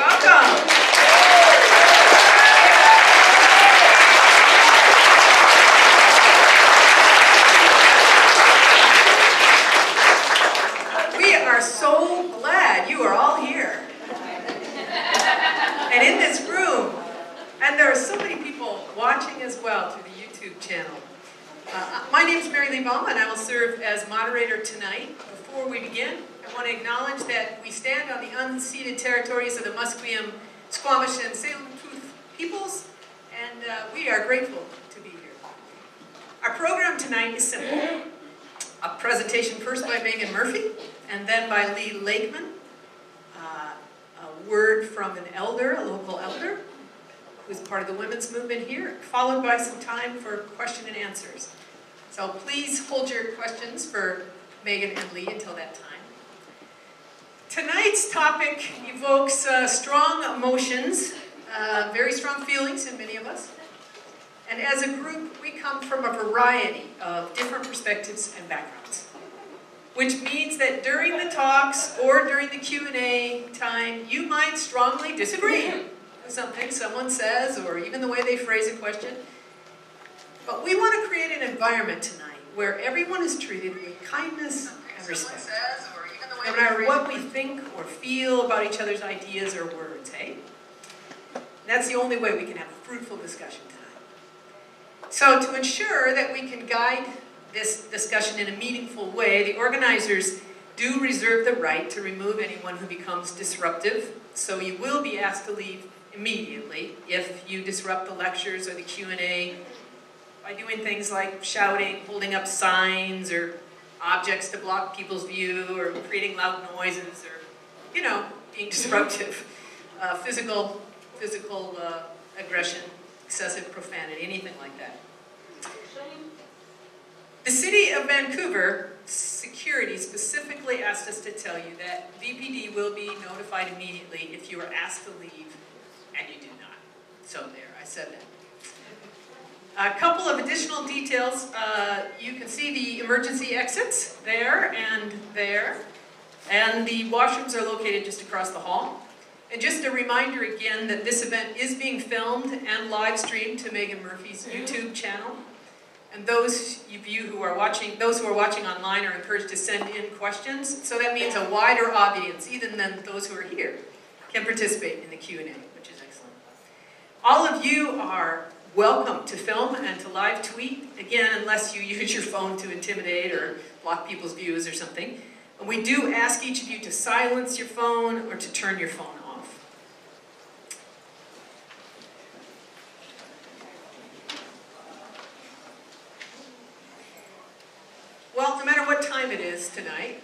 Welcome. We are so glad you are all here. And in this room, and there are so many people watching as well through the YouTube channel. My name is Mary-Lee Bouma, and I will serve as moderator tonight. Before we begin, I want to acknowledge that we stand on the unceded territories of the Musqueam, Squamish, and Tsleil-Waututh peoples, and we are grateful to be here. Our program tonight is simple. A presentation first by Meghan Murphy, and then by Lee Lakeman. A word from an elder, a local elder, who's part of the women's movement here, followed by some time for question and answers. So please hold your questions for Meghan and Lee until that time. Tonight's topic evokes strong emotions, very strong feelings in many of us. And as a group, we come from a variety of different perspectives and backgrounds. Which means that during the talks or during the Q&A time, you might strongly disagree with something someone says or even the way they phrase a question. But we want to create an environment tonight where everyone is treated with kindness and respect. No matter what we think or feel about each other's ideas or words, hey? That's the only way we can have a fruitful discussion tonight. So to ensure that we can guide this discussion in a meaningful way, the organizers do reserve the right to remove anyone who becomes disruptive. So you will be asked to leave immediately if you disrupt the lectures or the Q&A by doing things like shouting, holding up signs, or objects to block people's view, or creating loud noises, or, you know, being disruptive. Physical aggression, excessive profanity, anything like that. The City of Vancouver security specifically asked us to tell you that VPD will be notified immediately if you are asked to leave and you do not. So there, I said that. A couple of additional details. You can see the emergency exits there and there. And the washrooms are located just across the hall. And just a reminder again that this event is being filmed and live streamed to Meghan Murphy's YouTube channel. And those of you who are watching, those who are watching online are encouraged to send in questions. So that means a wider audience, even than those who are here, can participate in the Q&A, which is excellent. All of you are welcome to film and to live tweet, again, unless you use your phone to intimidate or block people's views or something. And we do ask each of you to silence your phone or to turn your phone off. Well, no matter what time it is tonight,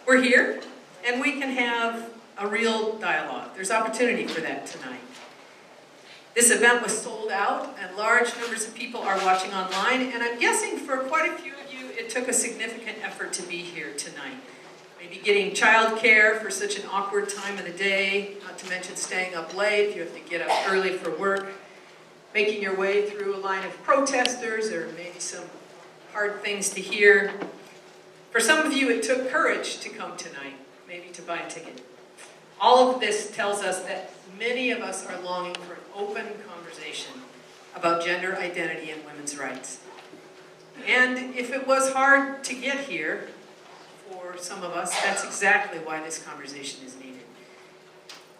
we're here, and we can have a real dialogue. There's opportunity for that tonight. This event was sold out, and large numbers of people are watching online, and I'm guessing for quite a few of you, it took a significant effort to be here tonight. Maybe getting childcare for such an awkward time of the day, not to mention staying up late if you have to get up early for work. Making your way through a line of protesters, or maybe some hard things to hear. For some of you, it took courage to come tonight, maybe to buy a ticket. All of this tells us that many of us are longing for an open conversation about gender identity and women's rights. And if it was hard to get here, for some of us, that's exactly why this conversation is needed.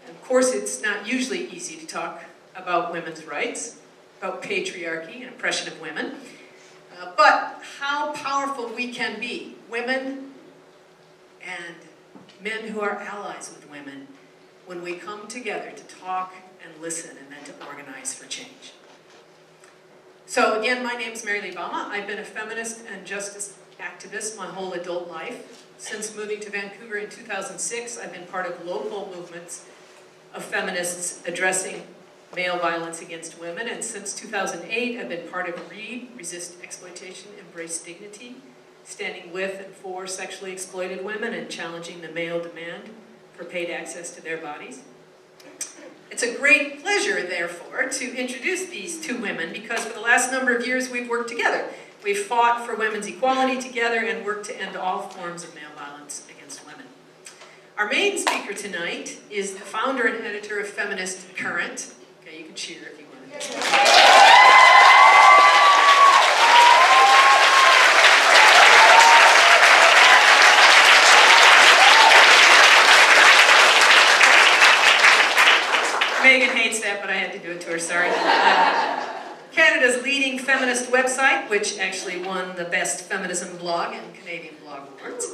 And of course, it's not usually easy to talk about women's rights, about patriarchy and oppression of women, but how powerful we can be, women and men who are allies with women, when we come together to talk and listen and then to organize for change. So again, my name is Mary-Lee Bouma. I've been a feminist and justice activist my whole adult life. Since moving to Vancouver in 2006, I've been part of local movements of feminists addressing male violence against women, and since 2008, I've been part of READ, Resist Exploitation, Embrace Dignity, standing with and for sexually exploited women and challenging the male demand for paid access to their bodies. It's a great pleasure, therefore, to introduce these two women because for the last number of years we've worked together. We've fought for women's equality together and worked to end all forms of male violence against women. Our main speaker tonight is the founder and editor of Feminist Current. Okay, you can cheer if you want to. Meghan hates that, but I had to do it to her, sorry. Canada's leading feminist website, which actually won the Best Feminism Blog in Canadian Blog Awards.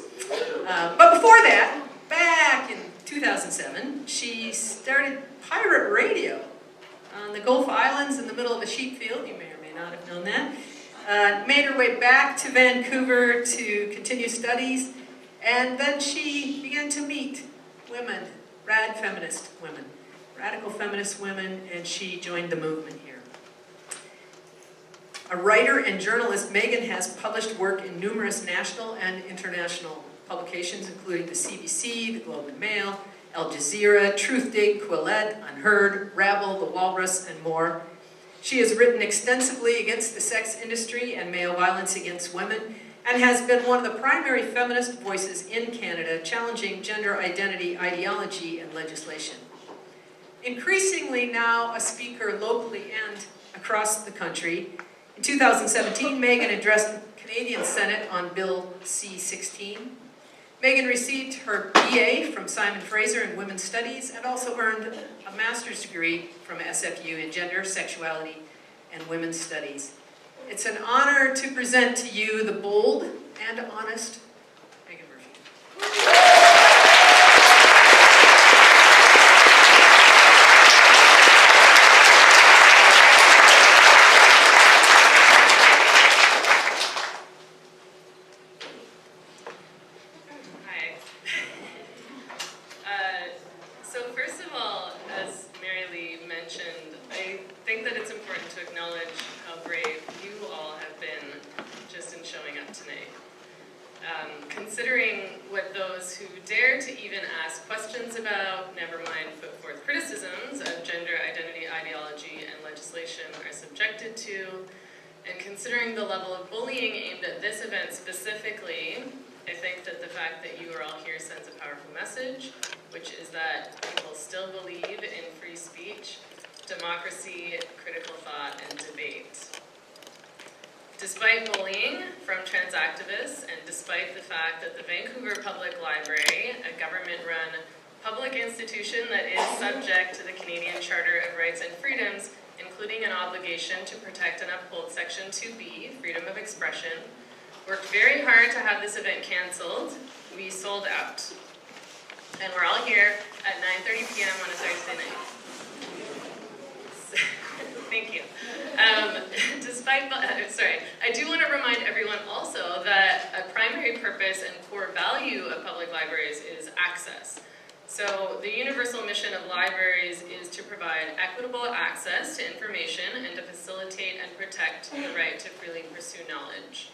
But before that, back in 2007, she started pirate radio on the Gulf Islands in the middle of a sheep field. You may or may not have known that. Made her way back to Vancouver to continue studies, and then she began to meet women, radical feminist women, and she joined the movement here. A writer and journalist, Meghan has published work in numerous national and international publications, including the CBC, the Globe and Mail, Al Jazeera, Truthdig, Quillette, Unheard, Rabble, The Walrus, and more. She has written extensively against the sex industry and male violence against women, and has been one of the primary feminist voices in Canada challenging gender identity ideology and legislation. Increasingly now a speaker locally and across the country, in 2017, Meghan addressed the Canadian Senate on Bill C-16. Meghan received her BA from Simon Fraser in Women's Studies and also earned a master's degree from SFU in Gender, Sexuality, and Women's Studies. It's an honor to present to you the bold and honest Meghan Murphy. So first of all, as Mary-Lee mentioned, I think that it's important to acknowledge how brave you all have been just in showing up tonight. Considering what those who dare to even ask questions about, never mind put forth criticisms of gender identity, ideology, and legislation are subjected to, and considering the level of bullying aimed at this event specifically, I think that the fact that you are all here sends a powerful message, which is that people still believe in free speech, democracy, critical thought, and debate. Despite bullying from trans activists, and despite the fact that the Vancouver Public Library, a government-run public institution that is subject to the Canadian Charter of Rights and Freedoms, including an obligation to protect and uphold Section 2B, freedom of expression, worked very hard to have this event canceled. We sold out. And we're all here at 9:30 p.m. on a Thursday night. Thank you. I do want to remind everyone also that a primary purpose and core value of public libraries is access. So the universal mission of libraries is to provide equitable access to information and to facilitate and protect the right to freely pursue knowledge.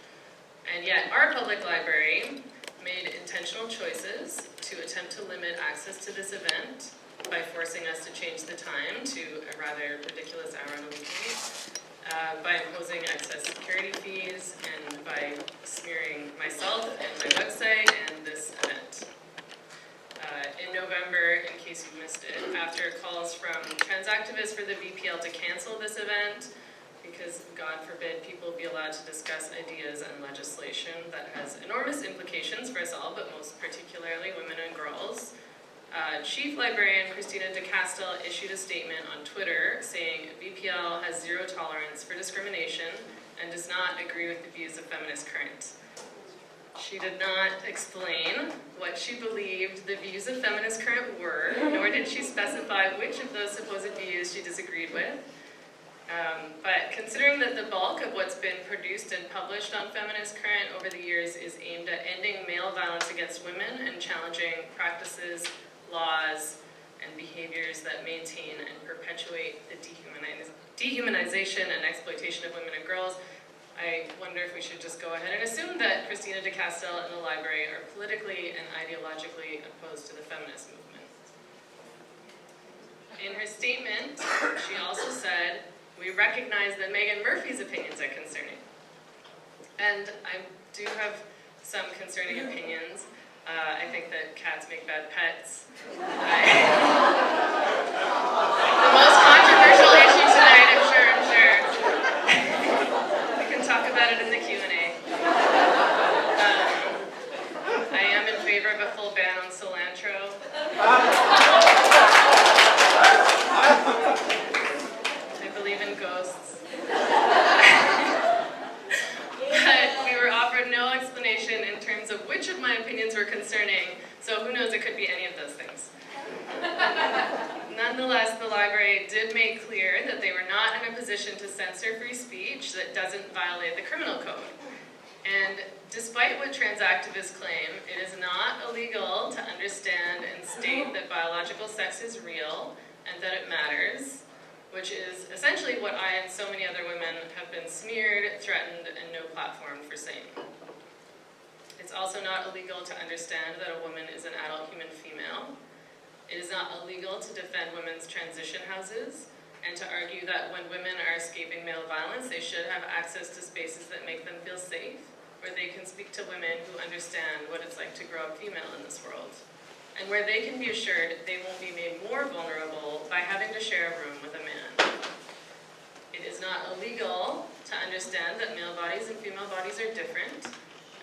And yet our public library made intentional choices to attempt to limit access to this event by forcing us to change the time to a rather ridiculous hour on a weeknight, by imposing excess security fees, and by smearing myself and my website and this event. In November, in case you missed it, after calls from trans activists for the VPL to cancel this event, because God forbid people be allowed to discuss ideas and legislation that has enormous implications for us all, but most particularly women and girls, Chief Librarian Christina DeCastel issued a statement on Twitter saying VPL has zero tolerance for discrimination and does not agree with the views of Feminist Current. She did not explain what she believed the views of Feminist Current were, nor did she specify which of those supposed views she disagreed with. But considering that the bulk of what's been produced and published on Feminist Current over the years is aimed at ending male violence against women and challenging practices, laws, and behaviors that maintain and perpetuate the dehumanization and exploitation of women and girls, I wonder if we should just go ahead and assume that Christina DeCastel and the library are politically and ideologically opposed to the feminist movement. In her statement, she also said, "We recognize that Meghan Murphy's opinions are concerning." And I do have some concerning opinions. I think that cats make bad pets. The most controversial issue tonight, I'm sure. We can talk about it in the Q&A. I am in favor of a full ban on cilantro. I believe in ghosts. But we were offered no explanation in terms of which of my opinions were concerning, so who knows, it could be any of those things. Nonetheless, the library did make clear that they were not in a position to censor free speech that doesn't violate the criminal code. And despite what trans activists claim, it is not illegal to understand and state that biological sex is real and that it matters, which is essentially what I and so many other women have been smeared, threatened, and no platform for saying. It's also not illegal to understand that a woman is an adult human female. It is not illegal to defend women's transition houses and to argue that when women are escaping male violence, they should have access to spaces that make them feel safe, where they can speak to women who understand what it's like to grow up female in this world, and where they can be assured they won't be made more vulnerable by having to share a room with a man. It is not illegal to understand that male bodies and female bodies are different,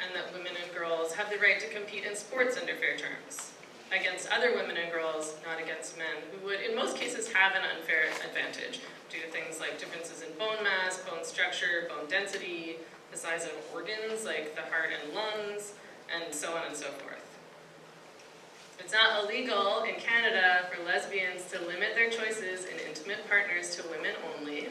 and that women and girls have the right to compete in sports under fair terms, against other women and girls, not against men, who would in most cases have an unfair advantage due to things like differences in bone mass, bone structure, bone density, the size of organs like the heart and lungs, and so on and so forth. It's not illegal in Canada for lesbians to limit their choices in intimate partners to women only.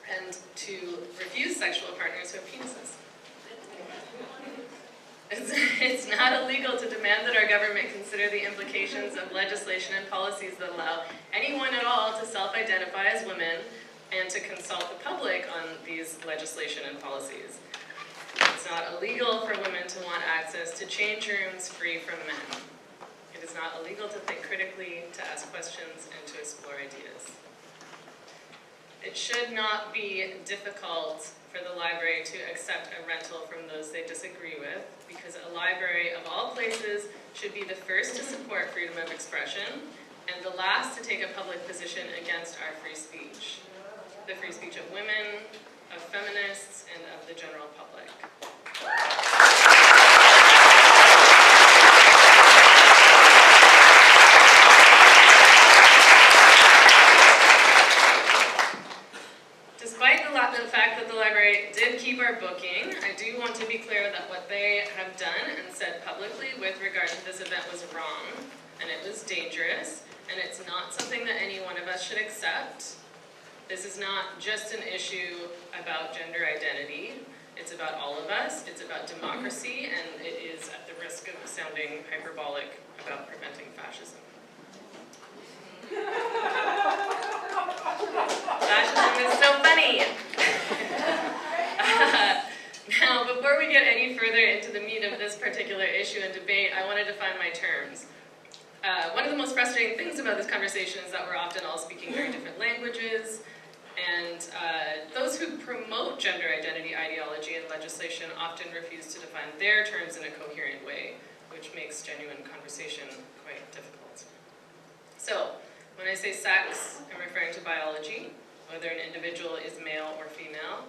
And to refuse sexual partners who have penises. It's not illegal to demand that our government consider the implications of legislation and policies that allow anyone at all to self-identify as women and to consult the public on these legislation and policies. It's not illegal for women to want access to change rooms free from men. It is not illegal to think critically, to ask questions, and to explore ideas. It should not be difficult for the library to accept a rental from those they disagree with, because a library of all places should be the first to support freedom of expression and the last to take a public position against our free speech. The free speech of women, of feminists, and of the general public. Despite the fact that the library did keep our booking, I do want to be clear that what they have done and said publicly with regard to this event was wrong, and it was dangerous, and it's not something that any one of us should accept. This is not just an issue about gender identity. It's about all of us. It's about democracy, and it is at the risk of sounding hyperbolic about preventing fascism. Fascism is so funny. Now, before we get any further into the meat of this particular issue and debate, I want to define my terms. One of the most frustrating things about this conversation is that we're often all speaking very different languages, and those who promote gender identity ideology and legislation often refuse to define their terms in a coherent way, which makes genuine conversation quite difficult. So, when I say sex, I'm referring to biology, whether an individual is male or female.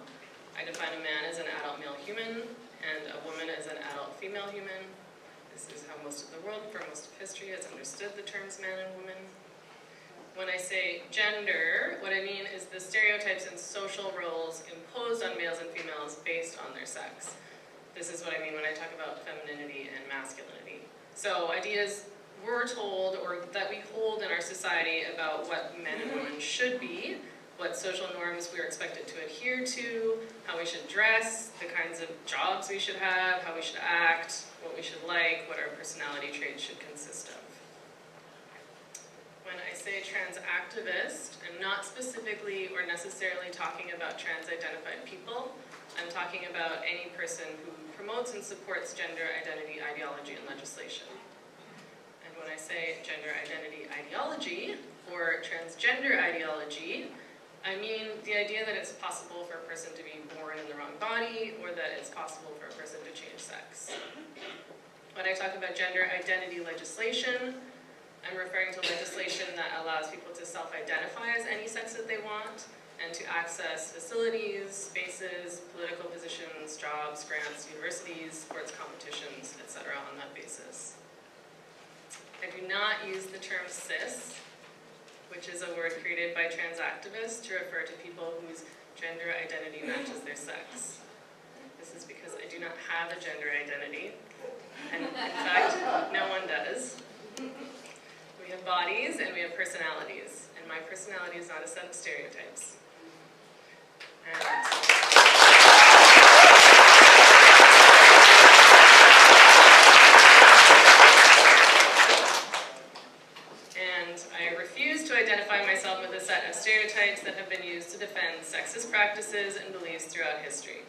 I define a man as an adult male human, and a woman as an adult female human. This is how most of the world, for most of history, has understood the terms man and woman. When I say gender, what I mean is the stereotypes and social roles imposed on males and females based on their sex. This is what I mean when I talk about femininity and masculinity. So ideas we're told, or that we hold in our society about what men and women should be, what social norms we're expected to adhere to, how we should dress, the kinds of jobs we should have, how we should act, what we should like, what our personality traits should consist of. When I say trans activist, I'm not specifically or necessarily talking about trans-identified people. I'm talking about any person who promotes and supports gender identity ideology and legislation. And when I say gender identity ideology or transgender ideology, I mean the idea that it's possible for a person to be born in the wrong body, or that it's possible for a person to change sex. When I talk about gender identity legislation, I'm referring to legislation that allows people to self-identify as any sex that they want, and to access facilities, spaces, political positions, jobs, grants, universities, sports competitions, etc. on that basis. I do not use the term cis, which is a word created by trans activists to refer to people whose gender identity matches their sex. This is because I do not have a gender identity, and in fact, no one does. We have bodies and we have personalities, and my personality is not a set of stereotypes. And I refuse to identify myself with a set of stereotypes that have been used to defend sexist practices and beliefs throughout history.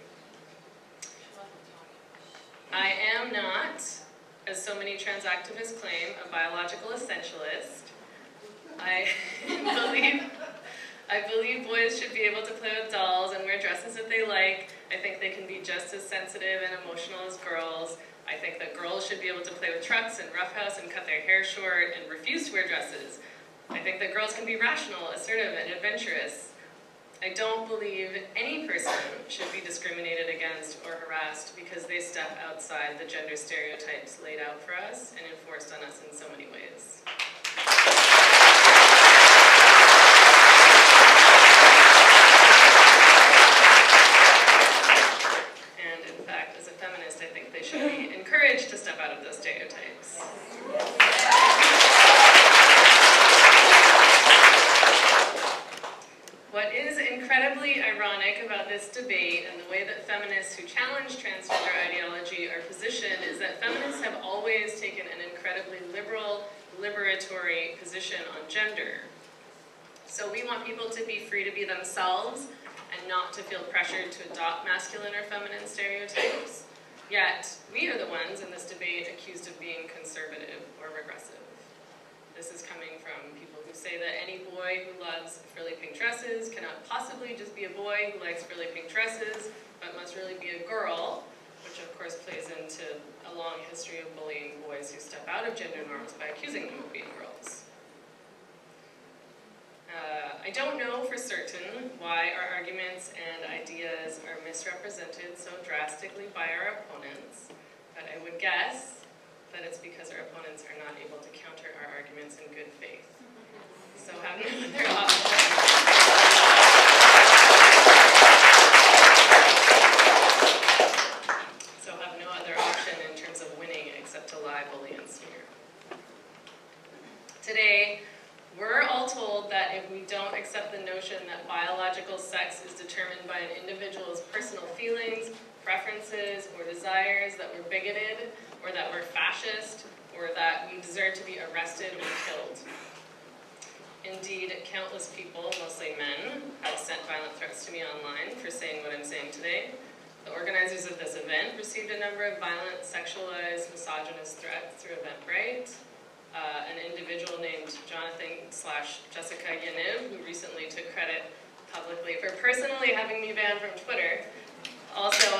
I am not, as so many trans activists claim, a biological essentialist. I believe boys should be able to play with dolls and wear dresses that they like. I think they can be just as sensitive and emotional as girls. I think that girls should be able to play with trucks and roughhouse and cut their hair short and refuse to wear dresses. I think that girls can be rational, assertive, and adventurous. I don't believe any person should be discriminated against or harassed because they step outside the gender stereotypes laid out for us and enforced on us in so many ways. And in fact, as a feminist, I think they should be encouraged to step out of those stereotypes. What is incredibly ironic about this debate and the way that feminists who challenge transgender ideology are positioned is that feminists have always taken an incredibly liberal, liberatory position on gender. So we want people to be free to be themselves and not to feel pressured to adopt masculine or feminine stereotypes. Yet, we are the ones in this debate accused of being conservative or regressive. This is coming from people who say that any boy who loves frilly pink dresses cannot possibly just be a boy who likes frilly pink dresses, but must really be a girl, which of course plays into a long history of bullying boys who step out of gender norms by accusing them of being girls. I don't know for certain why our arguments and ideas are misrepresented so drastically by our opponents, but I would guess that it's because our opponents are not able to counter our arguments in good faith. So have no other option. In terms of winning except to lie, bully, and smear. Today, we're all told that if we don't accept the notion that biological sex is determined by an individual's personal feelings, preferences, or desires, that we're bigoted, or that we're fascist, or that we deserve to be arrested or killed. Indeed, countless people, mostly men, have sent violent threats to me online for saying what I'm saying today. The organizers of this event received a number of violent, sexualized, misogynist threats through Eventbrite. An individual named Jonathan/Jessica Yaniv, who recently took credit publicly for personally having me banned from Twitter, also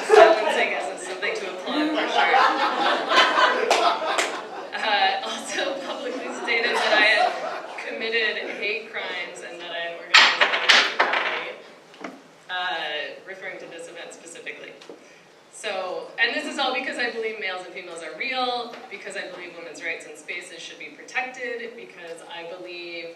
silencing is something to applaud for sure. Also publicly stated that I had committed hate crimes and that I had organized it, referring to this event specifically. So, and this is all because I believe males and females are real, because I believe women's rights and spaces should be protected, because I believe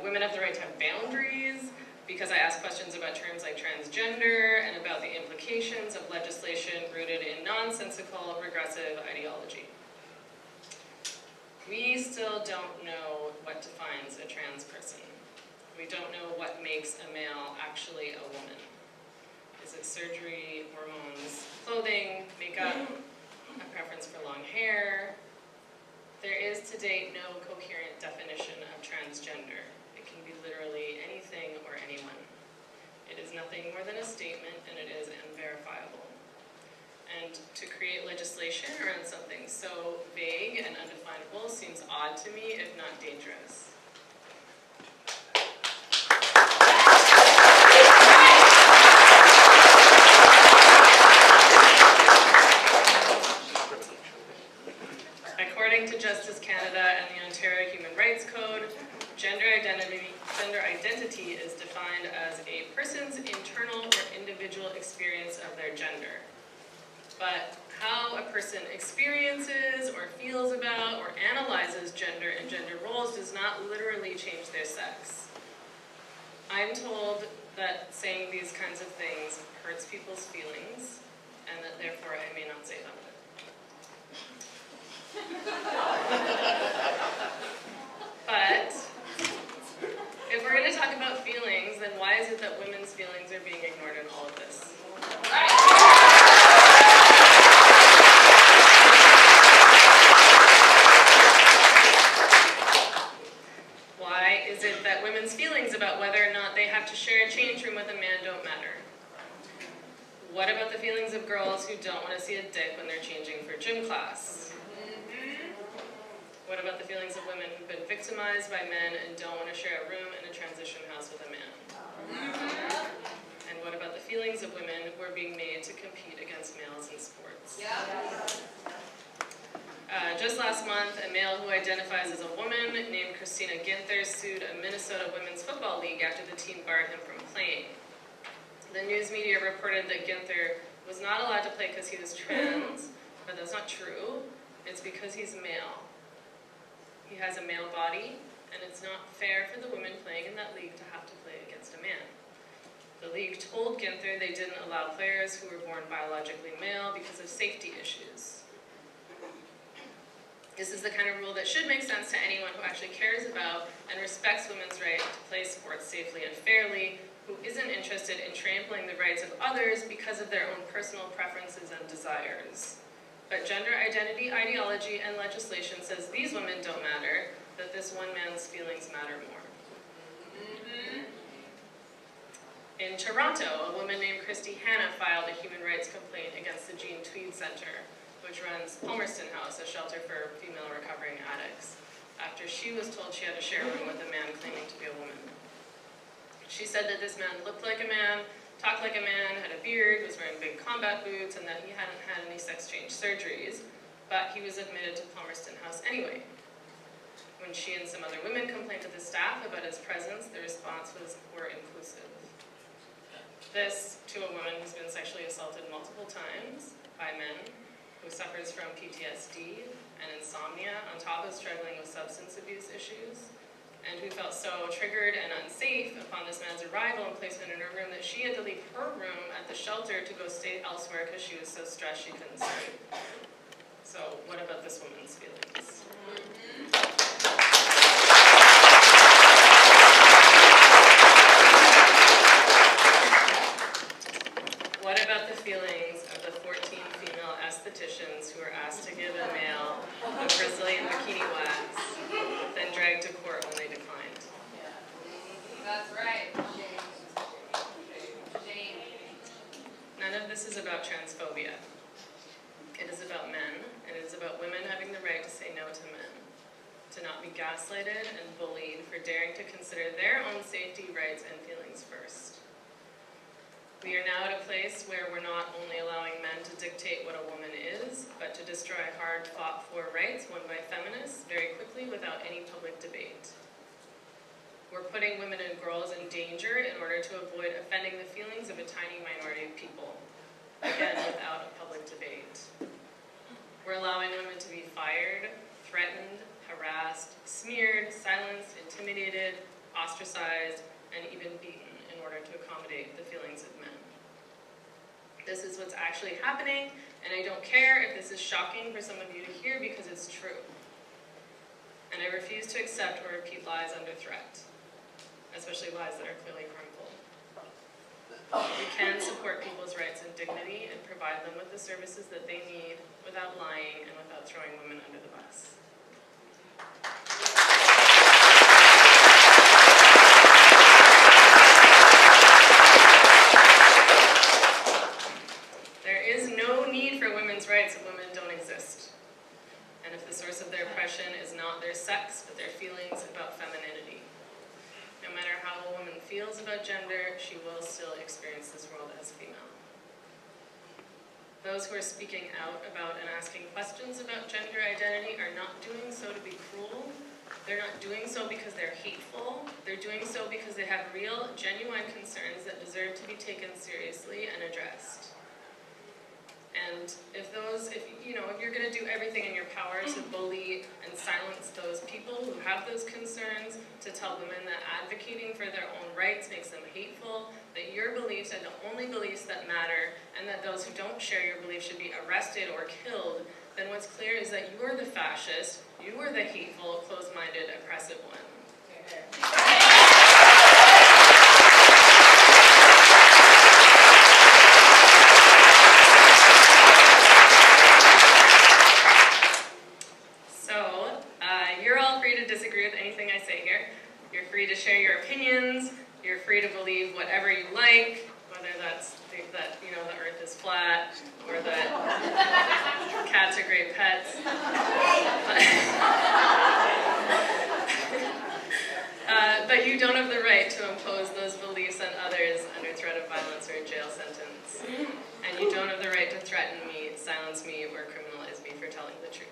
women have the right to have boundaries, because I ask questions about terms like transgender and about the implications of legislation rooted in nonsensical, regressive ideology. We still don't know what defines a trans person. We don't know what makes a male actually a woman. Is it surgery, hormones, clothing, makeup, a preference for long hair? There is to date no coherent definition of transgender. It can be literally anything or anyone. It is nothing more than a statement, and it is unverifiable. And to create legislation around something so vague and undefinable seems odd to me, if not dangerous. According to Justice Canada and the Ontario Human Rights Code, gender identity is defined as a person's internal or individual experience of their gender. But how a person experiences or feels about or analyzes gender and gender roles does not literally change their sex. I'm told that saying these kinds of things hurts people's feelings, and that therefore I may not say them. But if we're going to talk about feelings, then why is it that women's feelings are being ignored in all of this? Why is it that women's feelings about whether or not they have to share a change room with a man don't matter? What about the feelings of girls who don't want to see a dick when they're changing for gym class? What about the feelings of women who've been victimized by men and don't want to share a room in a transition house with a man? And what about the feelings of women who are being made to compete against males in sports? Just last month, a male who identifies as a woman named Christina Ginther sued a Minnesota women's football league after the team barred him from playing. The news media reported that Ginther was not allowed to play because he was trans, but that's not true. It's because he's male. He has a male body, and it's not fair for the women playing in that league to have to play against a man. The league told Ginther they didn't allow players who were born biologically male because of safety issues. This is the kind of rule that should make sense to anyone who actually cares about and respects women's right to play sports safely and fairly, who isn't interested in trampling the rights of others because of their own personal preferences and desires. But gender identity, ideology, and legislation says these women don't matter, that this one man's feelings matter more. In Toronto, a woman named Christy Hanna filed a human rights complaint against the Jean Tweed Centre, which runs Palmerston House, a shelter for female recovering addicts, after she was told she had to share a room with a man claiming to be a woman. She said that this man looked like a man, talked like a man, had a beard, was wearing big combat boots, and that he hadn't had any sex change surgeries, but he was admitted to Palmerston House anyway. When she and some other women complained to the staff about his presence, the response was, "We're inclusive." This to a woman who's been sexually assaulted multiple times by men, who suffers from PTSD and insomnia, on top of struggling with substance abuse issues, and who felt so triggered and unsafe upon this man's arrival and placement in her room that she had to leave her room at the shelter to go stay elsewhere because she was so stressed she couldn't sleep. So what about this woman's feelings? What about the feelings of the 14 female estheticians who were asked to give a male a Brazilian bikini wax, then dragged to court when they declined? That's right. Shame. None of this is about transphobia. It is about men, and it is about women having the right to say no to men, to not be gaslighted and bullied for daring to consider their own safety, rights, and feelings first. We are now at a place where we're not only allowing men to dictate what a woman is, but to destroy hard fought-for rights won by feminists very quickly without any public debate. We're putting women and girls in danger in order to avoid offending the feelings of a tiny minority of people, again without a public debate. We're allowing women to be fired, threatened, harassed, smeared, silenced, intimidated, ostracized, and even beaten in order to accommodate the feelings of men. This is what's actually happening, and I don't care if this is shocking for some of you to hear because it's true. And I refuse to accept or repeat lies under threat, especially lies that are clearly harmful. We can support people's rights and dignity and provide them with the services that they need without lying and without throwing women under the bus. There is no need for about femininity. No matter how a woman feels about gender, she will still experience this world as female. Those who are speaking out about and asking questions about gender identity are not doing so to be cruel. They're not doing so because they're hateful. They're doing so because they have real, genuine concerns that deserve to be taken seriously and addressed. And if you're going to do everything in your power to bully and silence those people who have those concerns, to tell women that advocating for their own rights makes them hateful, that your beliefs are the only beliefs that matter, and that those who don't share your beliefs should be arrested or killed, then what's clear is that you are the fascist, you are the hateful, closed-minded, oppressive one. You're all free to disagree with anything I say here. You're free to share your opinions. You're free to believe whatever you like, whether that's that the earth is flat, or that cats are great pets. But you don't have the right to impose those beliefs on others under threat of violence or a jail sentence. And you don't have the right to threaten me, silence me, or criminalize me for telling the truth.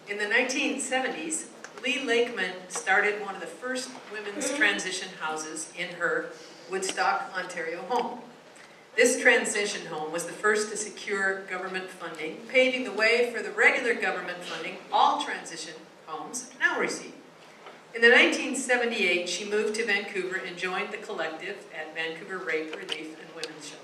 In the 1970s, Lee Lakeman started one of the first women's transition houses in her Woodstock, Ontario home. This transition home was the first to secure government funding, paving the way for the regular government funding all transition homes now receive. In the 1978, she moved to Vancouver and joined the collective at Vancouver Rape Relief and Women's Shelter.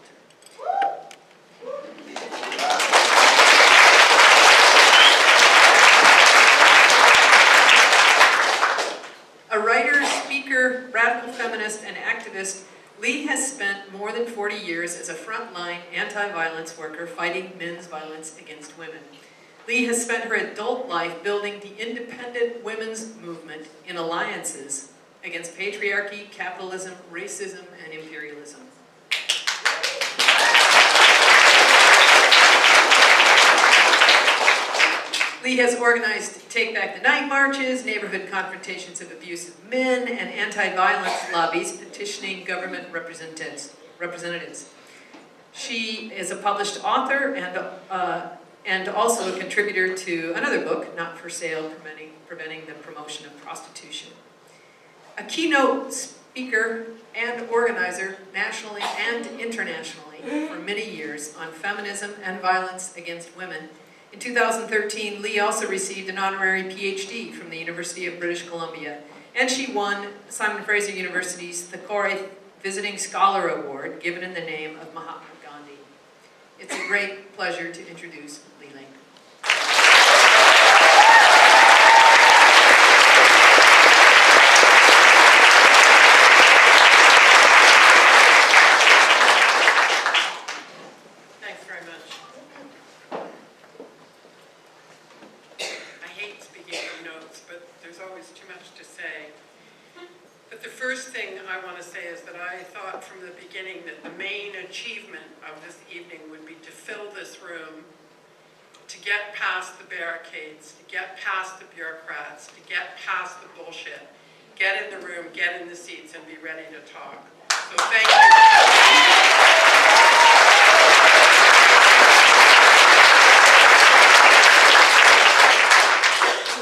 A writer, speaker, radical feminist, and activist, Lee has spent more than 40 years as a frontline anti-violence worker fighting men's violence against women. Lee has spent her adult life building the independent women's movement in alliances against patriarchy, capitalism, racism, and imperialism. Lee has organized Take Back the Night marches, neighborhood confrontations of abusive men, and anti-violence lobbies petitioning government representatives. She is a published author and also a contributor to another book, Not for Sale, Preventing the Promotion of Prostitution. A keynote speaker and organizer nationally and internationally for many years on feminism and violence against women. In 2013, Lee also received an honorary PhD from the University of British Columbia, and she won Simon Fraser University's Thakore Visiting Scholar Award, given in the name of Mahatma Gandhi. It's a great pleasure to introduce Lee Lakeman. Thanks very much. I hate speaking from notes, but there's always too much to say. But the first thing I want to say is that I thought from the beginning that the main achievement of this evening would be to fill this room, to get past the barricades, to get past the bureaucrats, to get past the bullshit, get in the room, get in the seats, and be ready to talk. So thank you.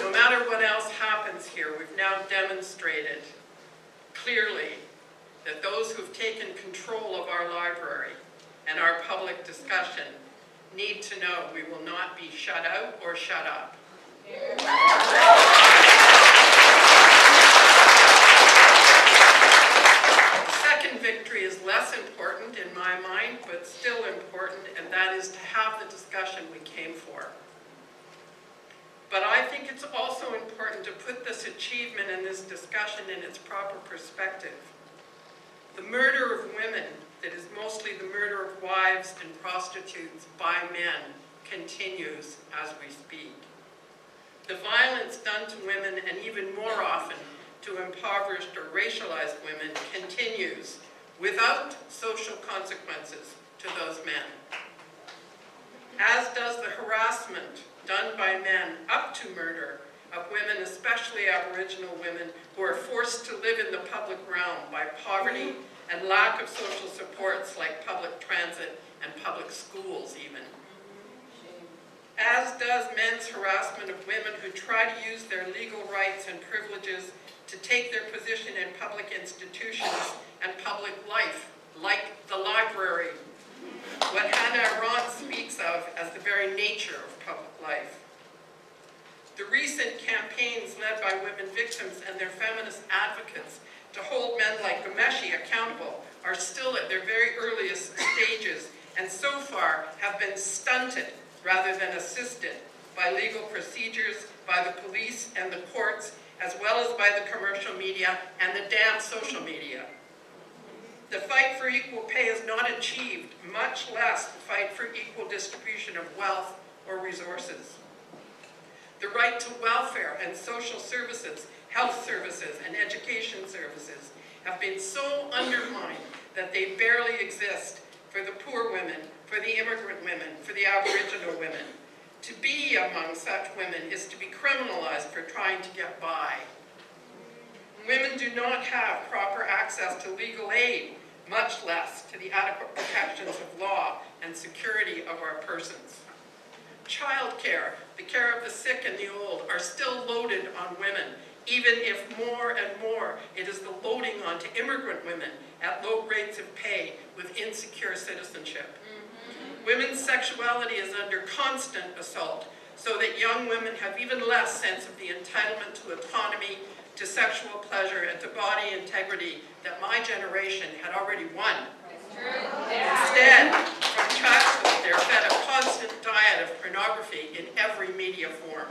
No matter what else happens here, we've now demonstrated clearly that those who've taken control of our library and our public discussion need to know we will not be shut out or shut up. The second victory is less important in my mind, but still important, and that is to have the discussion we came for. But I think it's also important to put this achievement and this discussion in its proper perspective. The murder of women, that is mostly the murder of wives and prostitutes by men, continues as we speak. the violence done to women, and even more often to impoverished or racialized women, continues without social consequences to those men. As does the harassment done by men up to murder of women, especially Aboriginal women, who are forced to live in the public realm by poverty and lack of social supports like public transit and public schools even. As does men's harassment of women who try to use their legal rights and privileges to take their position in public institutions and public life, like the library, what Hannah Arendt speaks of as the very nature of public life. The recent campaigns led by women victims and their feminist advocates to hold men like Ghomeshi accountable are still at their very earliest stages, and so far have been stunted rather than assisted by legal procedures, by the police and the courts, as well as by the commercial media and the damn social media. The fight for equal pay is not achieved, much less the fight for equal distribution of wealth or resources. The right to welfare and social services, health services and education services have been so undermined that they barely exist for the poor women, for the immigrant women, for the Aboriginal women. To be among such women is to be criminalized for trying to get by. Women do not have proper access to legal aid, much less to the adequate protections of law and security of our persons. Child care, the care of the sick and the old, are still loaded on women, even if more and more it is the loading onto immigrant women at low rates of pay with insecure citizenship. Women's sexuality is under constant assault, so that young women have even less sense of the entitlement to autonomy, to sexual pleasure, and to body integrity that my generation had already won. Instead, from childhood, they're fed a constant diet of pornography in every media form.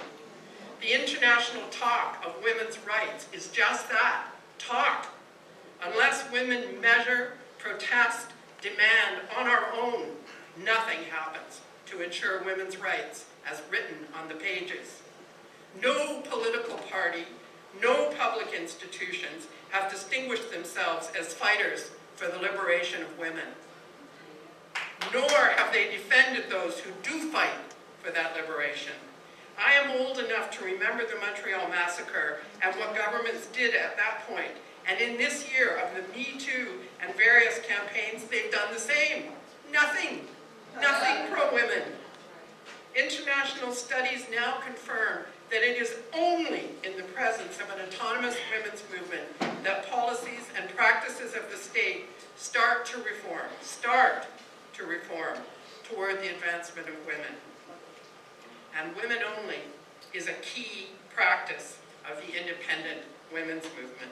The international talk of women's rights is just that, talk. Unless women measure, protest, demand on our own, nothing happens to ensure women's rights as written on the pages. No political party, no public institutions have distinguished themselves as fighters for the liberation of women. Nor have they defended those who do fight for that liberation. I am old enough to remember the Montreal Massacre and what governments did at that point. And in this year of the Me Too and various campaigns, they've done the same. Nothing. Nothing pro-women. International studies now confirm that it is only in the presence of an autonomous women's movement that policies and practices of the state start to reform toward the advancement of women. And women only is a key practice of the independent women's movement.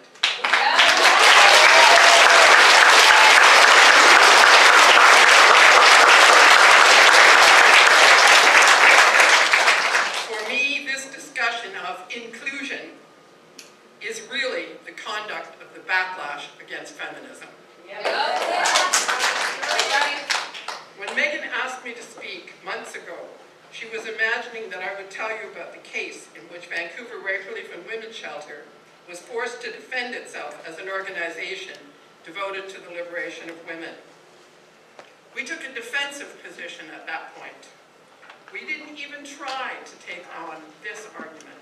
For me, this discussion of inclusion is really the conduct of the backlash against feminism. When Meghan asked me to speak months ago, she was imagining that I would tell you about the case in which Vancouver Rape Relief and Women's Shelter was forced to defend itself as an organization devoted to the liberation of women. We took a defensive position at that point. We didn't even try to take on this argument.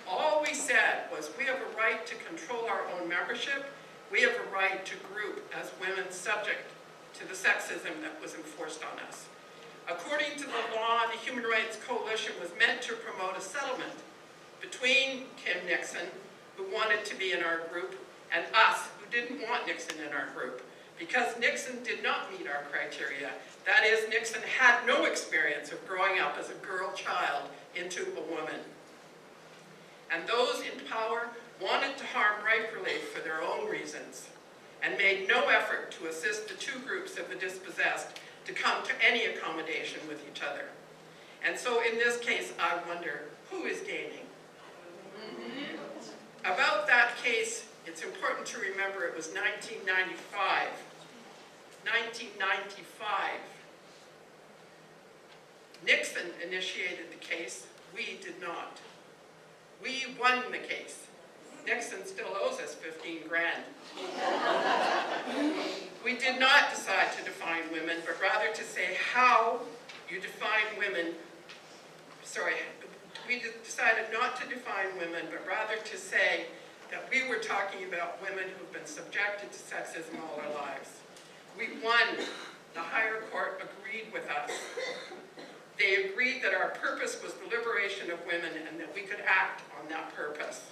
All we said was we have a right to control our own membership. We have a right to group as women subject to the sexism that was enforced on us. According to the law, the Human Rights Coalition was meant to promote a settlement between Kim Nixon, who wanted to be in our group, and us, who didn't want Nixon in our group, because Nixon did not meet our criteria. That is, Nixon had no experience of growing up as a girl child into a woman. And those in power wanted to harm rape relief for their own reasons, and made no effort to assist the two groups of the dispossessed to come to any accommodation with each other. And so in this case, I wonder, who is gaining? About that case, it's important to remember it was 1995. 1995. Nixon initiated the case, we did not. We won the case. Nixon still owes us 15 grand. We did not decide to define women, but rather to say how you define women. We decided not to define women, but rather to say that we were talking about women who've been subjected to sexism all their lives. We won. The higher court agreed with us. They agreed that our purpose was the liberation of women and that we could act on that purpose.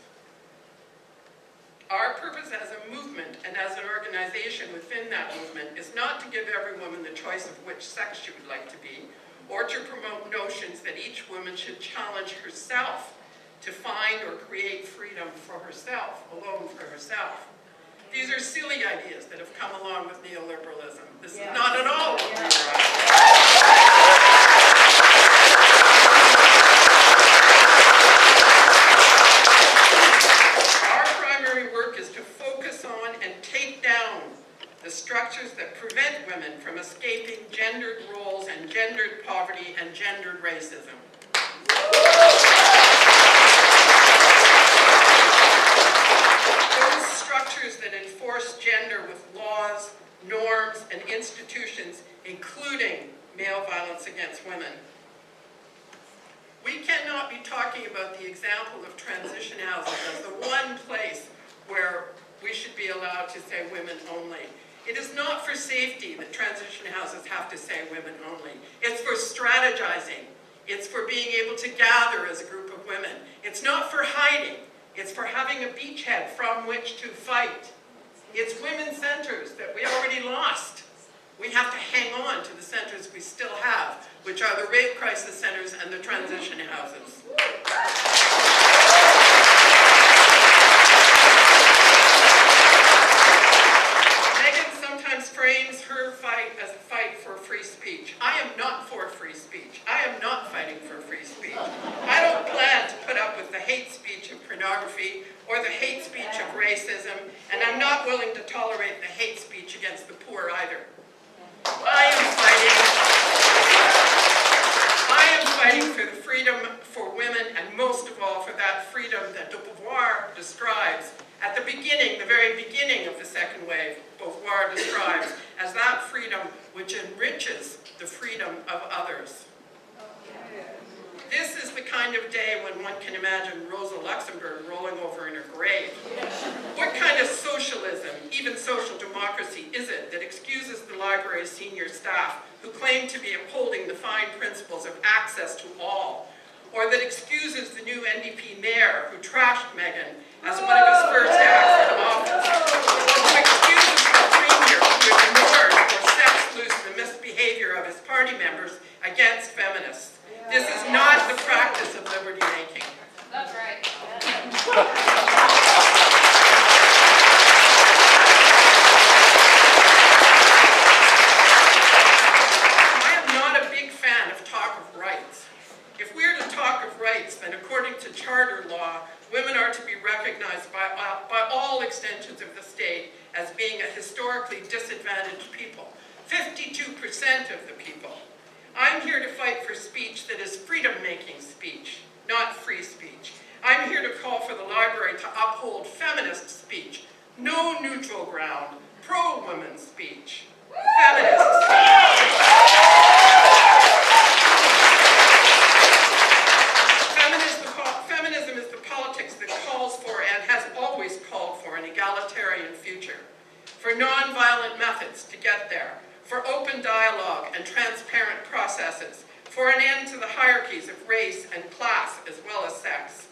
Our purpose as a movement and as an organization within that movement is not to give every woman the choice of which sex she would like to be, or to promote notions that each woman should challenge herself to find or create freedom for herself, alone for herself. These are silly ideas that have come along with neoliberalism. This is not at all what we were after. The structures that prevent women from escaping gendered roles and gendered poverty and gendered racism. Those structures that enforce gender with laws, norms, and institutions, including male violence against women. We cannot be talking about the example of transition houses as the one place where we should be allowed to say women only. It is not for safety that transition houses have to say women only. It's for strategizing. It's for being able to gather as a group of women. It's not for hiding. It's for having a beachhead from which to fight. It's women's centers that we already lost. We have to hang on to the centers we still have, which are the rape crisis centers and the transition houses. Frames her fight as a fight for free speech. I am not for free speech. I am not fighting for free speech. I don't plan to put up with the hate speech of pornography or the hate speech of racism, and I'm not willing to tolerate the hate speech against the poor either. I am fighting for the freedom for women, and most of all for that freedom that de Beauvoir describes at the beginning, the very beginning of the second wave. Beauvoir describes as that freedom which enriches the freedom of others. This is the kind of day when one can imagine Rosa Luxemburg rolling over in her grave. What kind of socialism, even social democracy, is it that excuses the library's senior staff who claim to be upholding the fine principles of access to all, or that excuses the new NDP mayor who trashed Meghan as one of his first acts in office, or who excuses the premier who ignored or sets loose the misbehavior of his party members against feminists? This is not the practice of liberty making. That's right. I am not a big fan of talk of rights. If we're to talk of rights, then according to charter law, women are to be recognized by all extensions of the state as being a historically disadvantaged people. 52% of the people. I'm here to fight for speech that is freedom-making speech, not free speech. I'm here to call for the library to uphold feminist speech, no neutral ground, pro-women speech. Feminist Feminism is the politics that calls for and has always called for an egalitarian future, for nonviolent methods to get there, for open dialogue and transparent processes, for an end to the hierarchies of race and class as well as sex,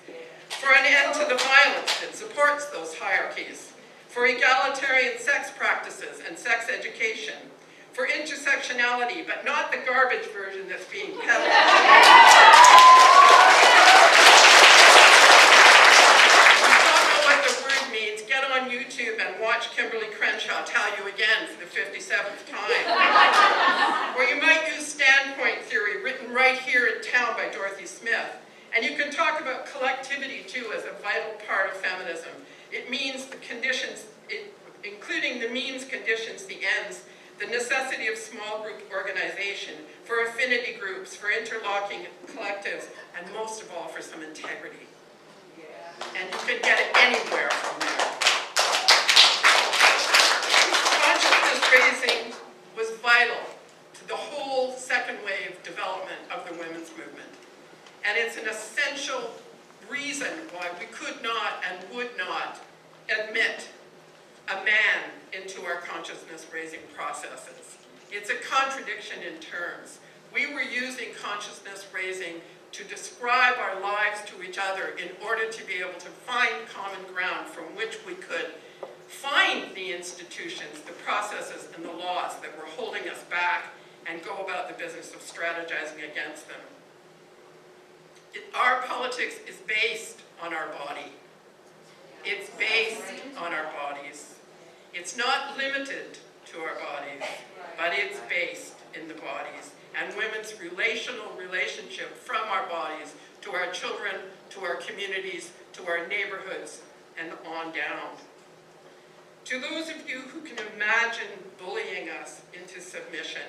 for an end to the violence that supports those hierarchies, for egalitarian sex practices and sex education, for intersectionality, but not the garbage version that's being peddled. YouTube and watch Kimberly Crenshaw tell you again for the 57th time. Or you might use standpoint theory written right here in town by Dorothy Smith. And you can talk about collectivity too as a vital part of feminism. It means the conditions, including the means, conditions, the ends, the necessity of small group organization, for affinity groups, for interlocking collectives, and most of all for some integrity. and you can get it anywhere from there. Consciousness raising was vital to the whole second wave development of the women's movement. And it's an essential reason why we could not and would not admit a man into our consciousness raising processes. It's a contradiction in terms. We were using consciousness raising to describe our lives to each other in order to be able to find common ground from which we could find the institutions, the processes, and the laws that were holding us back and go about the business of strategizing against them. Our politics is based on our body. It's based on our bodies. It's not limited to our bodies, but it's based in the bodies. And women's relational relationship from our bodies to our children, to our communities, to our neighborhoods, and on down. To those of you who can imagine bullying us into submission,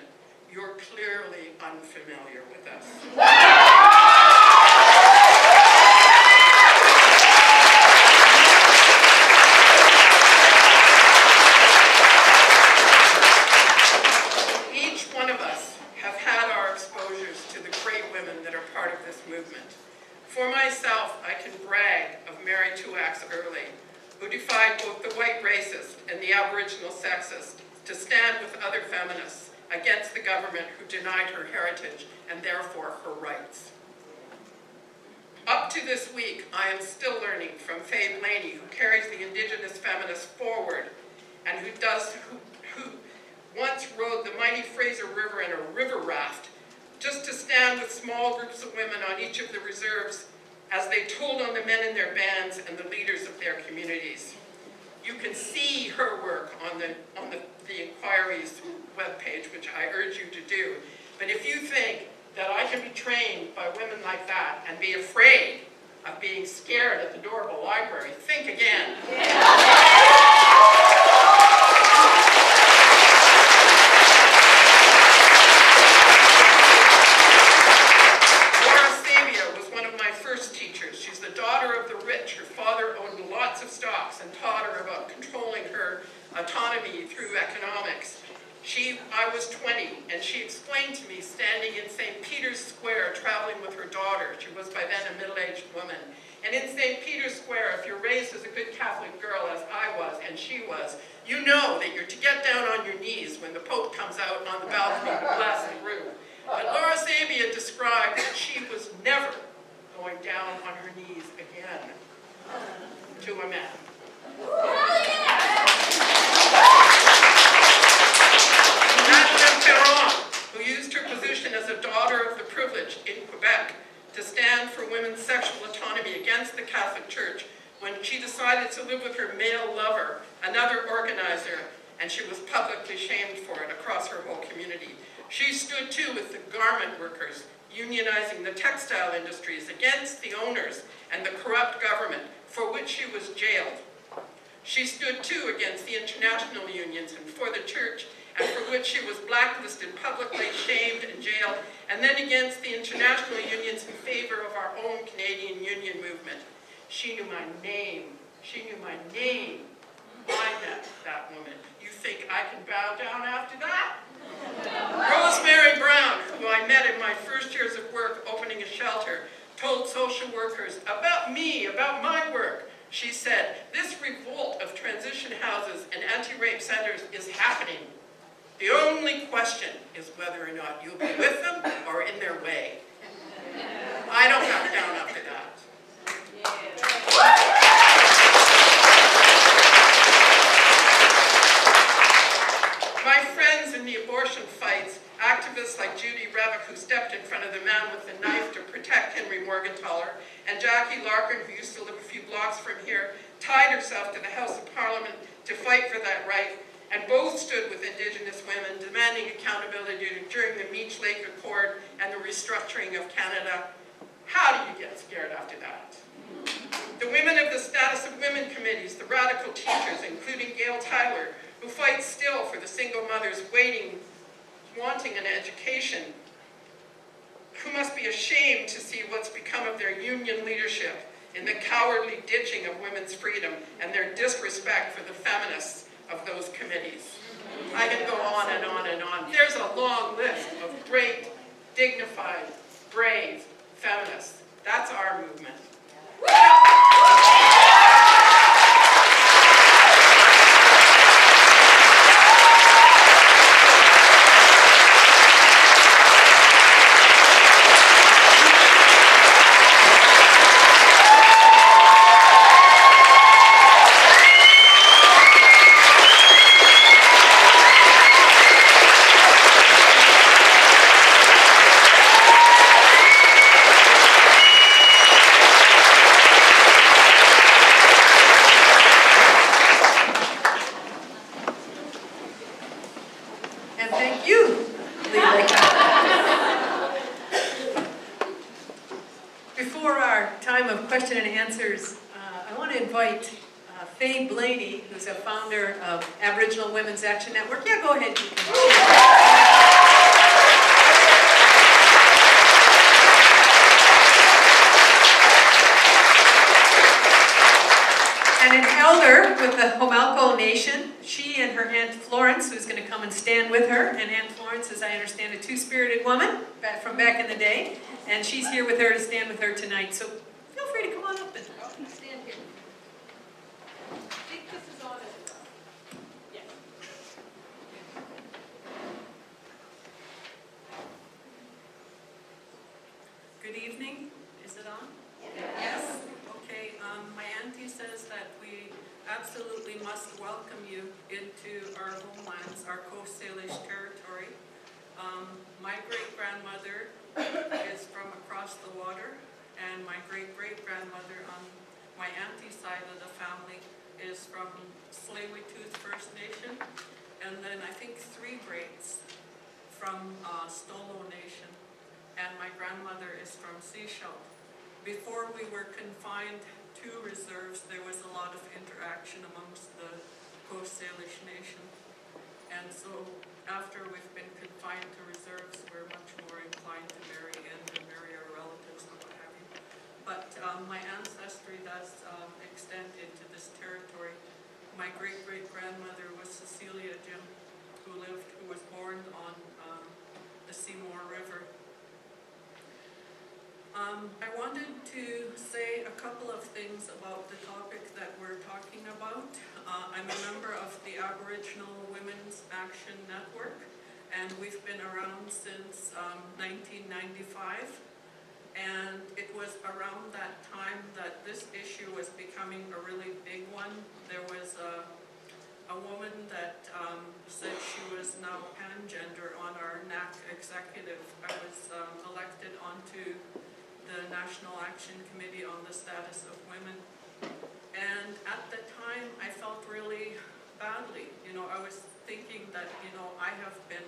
you're clearly unfamiliar with us. Each one of us have had our exposures to the great women that are part of this movement. For myself, I can brag of Mary Early, who defied both the white racist and the Aboriginal sexist to stand with other feminists against the government who denied her heritage and therefore her rights. Up to this week, I am still learning from Faye Blaney, who carries the Indigenous feminists forward and who once rode the mighty Fraser River in a river raft just to stand with small groups of women on each of the reserves as they told on the men in their bands and the leaders of their communities. You can see her work on the Inquiry's webpage, which I urge you to do. But if you think that I can be trained by women like that and be afraid of being scared at the door of a library, think again. She's the daughter of the rich. Her father owned lots of stocks and taught her about controlling her autonomy through economics. I was 20, and she explained to me, standing in St. Peter's Square, traveling with her daughter. She was by then a middle-aged woman. And in St. Peter's Square, if you're raised as a good Catholic girl, as I was and she was, you know that you're to get down on your knees when the Pope comes out on the balcony to bless the room. But Laura Sabia described that she was never going down on her knees again to a man. Madeleine Perron, who used her position as a daughter of the privileged in Quebec to stand for women's sexual autonomy against the Catholic Church when she decided to live with her male lover, another organizer, and she was publicly shamed for it across her whole community. She stood too with the garment workers, unionizing the textile industries against the owners and the corrupt government, for which she was jailed. She stood too against the international unions and for the church, and for which she was blacklisted, publicly shamed and jailed, and then against the international unions in favor of our own Canadian union movement. She knew my name. She knew my name. I met that woman. You think I can bow down after that? Rosemary Brown, who I met in my first years of work opening a shelter, told social workers about me, about my work. She said, this revolt of transition houses and anti-rape centers is happening. The only question is whether or not you'll be with them or in their way. I don't back down after that. My friends in the abortion fights, activists like Judy Revick, who stepped in front of the man with the knife to protect Henry Morgentaler, and Jackie Larkin, who used to live a few blocks from here, tied herself to the House of Parliament to fight for that right, and both stood with Indigenous women demanding accountability during the Meech Lake Accord and the restructuring of Canada. How do you get scared after that? The women of the Status of Women committees, the radical teachers, including Gail Tyler, who fight still for the single mothers wanting an education, who must be ashamed to see what's become of their union leadership, in the cowardly ditching of women's freedom and their disrespect for the feminists of those committees. I can go on and on and on. There's a long list of great, dignified, brave feminists. That's our movement. And thank you, Lee Lakeman. Before our time of question and answers, I want to invite Faye Blaney, who's a founder of Aboriginal Women's Action Network. Yeah, go ahead. You can. And an elder with the Homalco Nation. She and her Aunt Florence, who's going to come and stand with her. And Aunt Florence, as I understand, a two-spirited woman from back in the day. And she's here with her to stand with her tonight. So feel free to come on up and stand here. I think this is on as well. Yes. Good evening. Is it on? Yes. Okay. My auntie says that we absolutely must welcome you into our homelands, our Coast Salish territory. My great-grandmother is from across the water, and my great-great-grandmother on my auntie's side of the family is from Tsleil-Waututh First Nation, and then I think 3 greats from Stolo Nation, and my grandmother is from Sechelt. Before we were confined to reserves, there was a lot of interaction amongst the Coast Salish Nation, and so after we've been confined to reserves, we're much more inclined to marry in and marry our relatives and what have you. But my ancestry does extend into this territory. My great-great-grandmother was Cecilia Jim, who was born on the Seymour River. I wanted to say a couple of things about the topic that we're talking about. I'm a member of the Aboriginal Women's Action Network, and we've been around since 1995. And it was around that time that this issue was becoming a really big one. There was a woman that said she was now pangender on our NAC executive. I was elected onto the National Action Committee on the Status of Women. And at the time, I felt really badly. You know, I was thinking that, I have been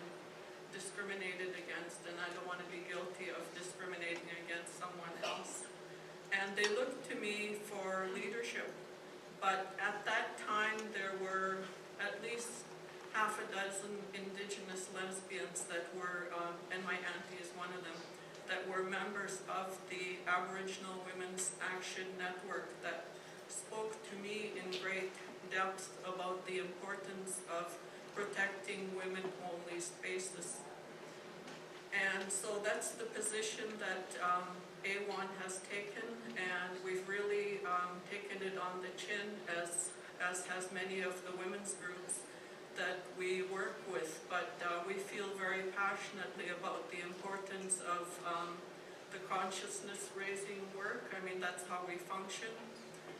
discriminated against, and I don't want to be guilty of discriminating against someone else. And they looked to me for leadership. But at that time, there were at least half a dozen Indigenous lesbians that were, and my auntie is one of them, that were members of the Aboriginal Women's Action Network that spoke to me in great depth about the importance of protecting women-only spaces. And so that's the position that AWAN has taken, and we've really taken it on the chin, as has many of the women's groups that we work with, but we feel very passionately about the importance of the consciousness raising work. I mean, that's how we function.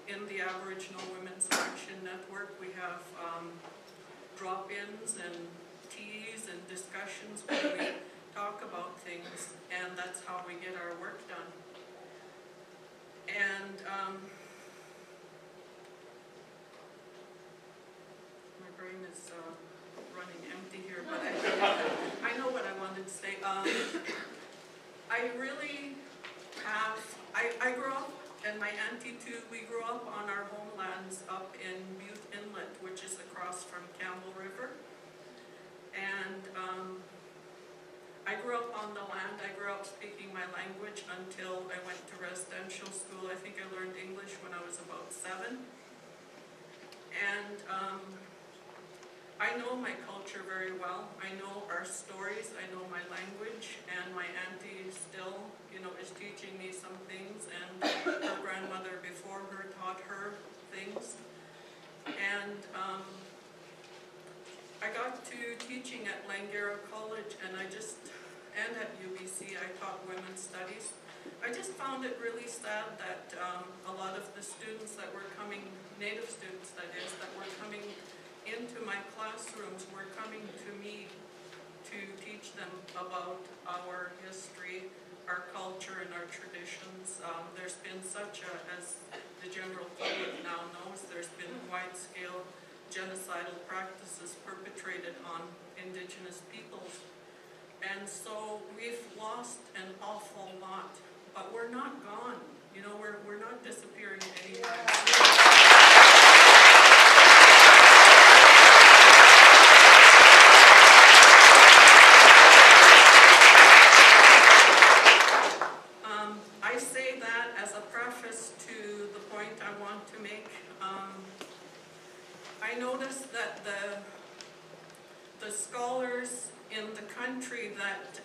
In the Aboriginal Women's Action Network, we have drop-ins and teas and discussions where we talk about things, and that's how we get our work done. And my brain is running empty here, but I know what I wanted to say. I really have, I grew up, and my auntie too, we grew up on our homelands up in Butte Inlet, which is across from Campbell River. And I grew up on the land. I grew up speaking my language until I went to residential school. I think I learned English when I was about 7. And I know my culture very well. I know our stories. I know my language. And my auntie still, is teaching me some things. And her grandmother before her taught her things. And I got to teaching at Langara College, and at UBC, I taught women's studies. I just found it really sad that a lot of the students that were coming, Native students that is, that were coming into my classrooms were coming to me to teach them about our history, our culture, and our traditions. There's been as the general public now knows, there's been wide-scale genocidal practices perpetrated on Indigenous peoples. And so we've lost an awful lot, but we're not gone. We're not disappearing anytime soon. I say that as a preface to the point I want to make. I noticed that the scholars in the country that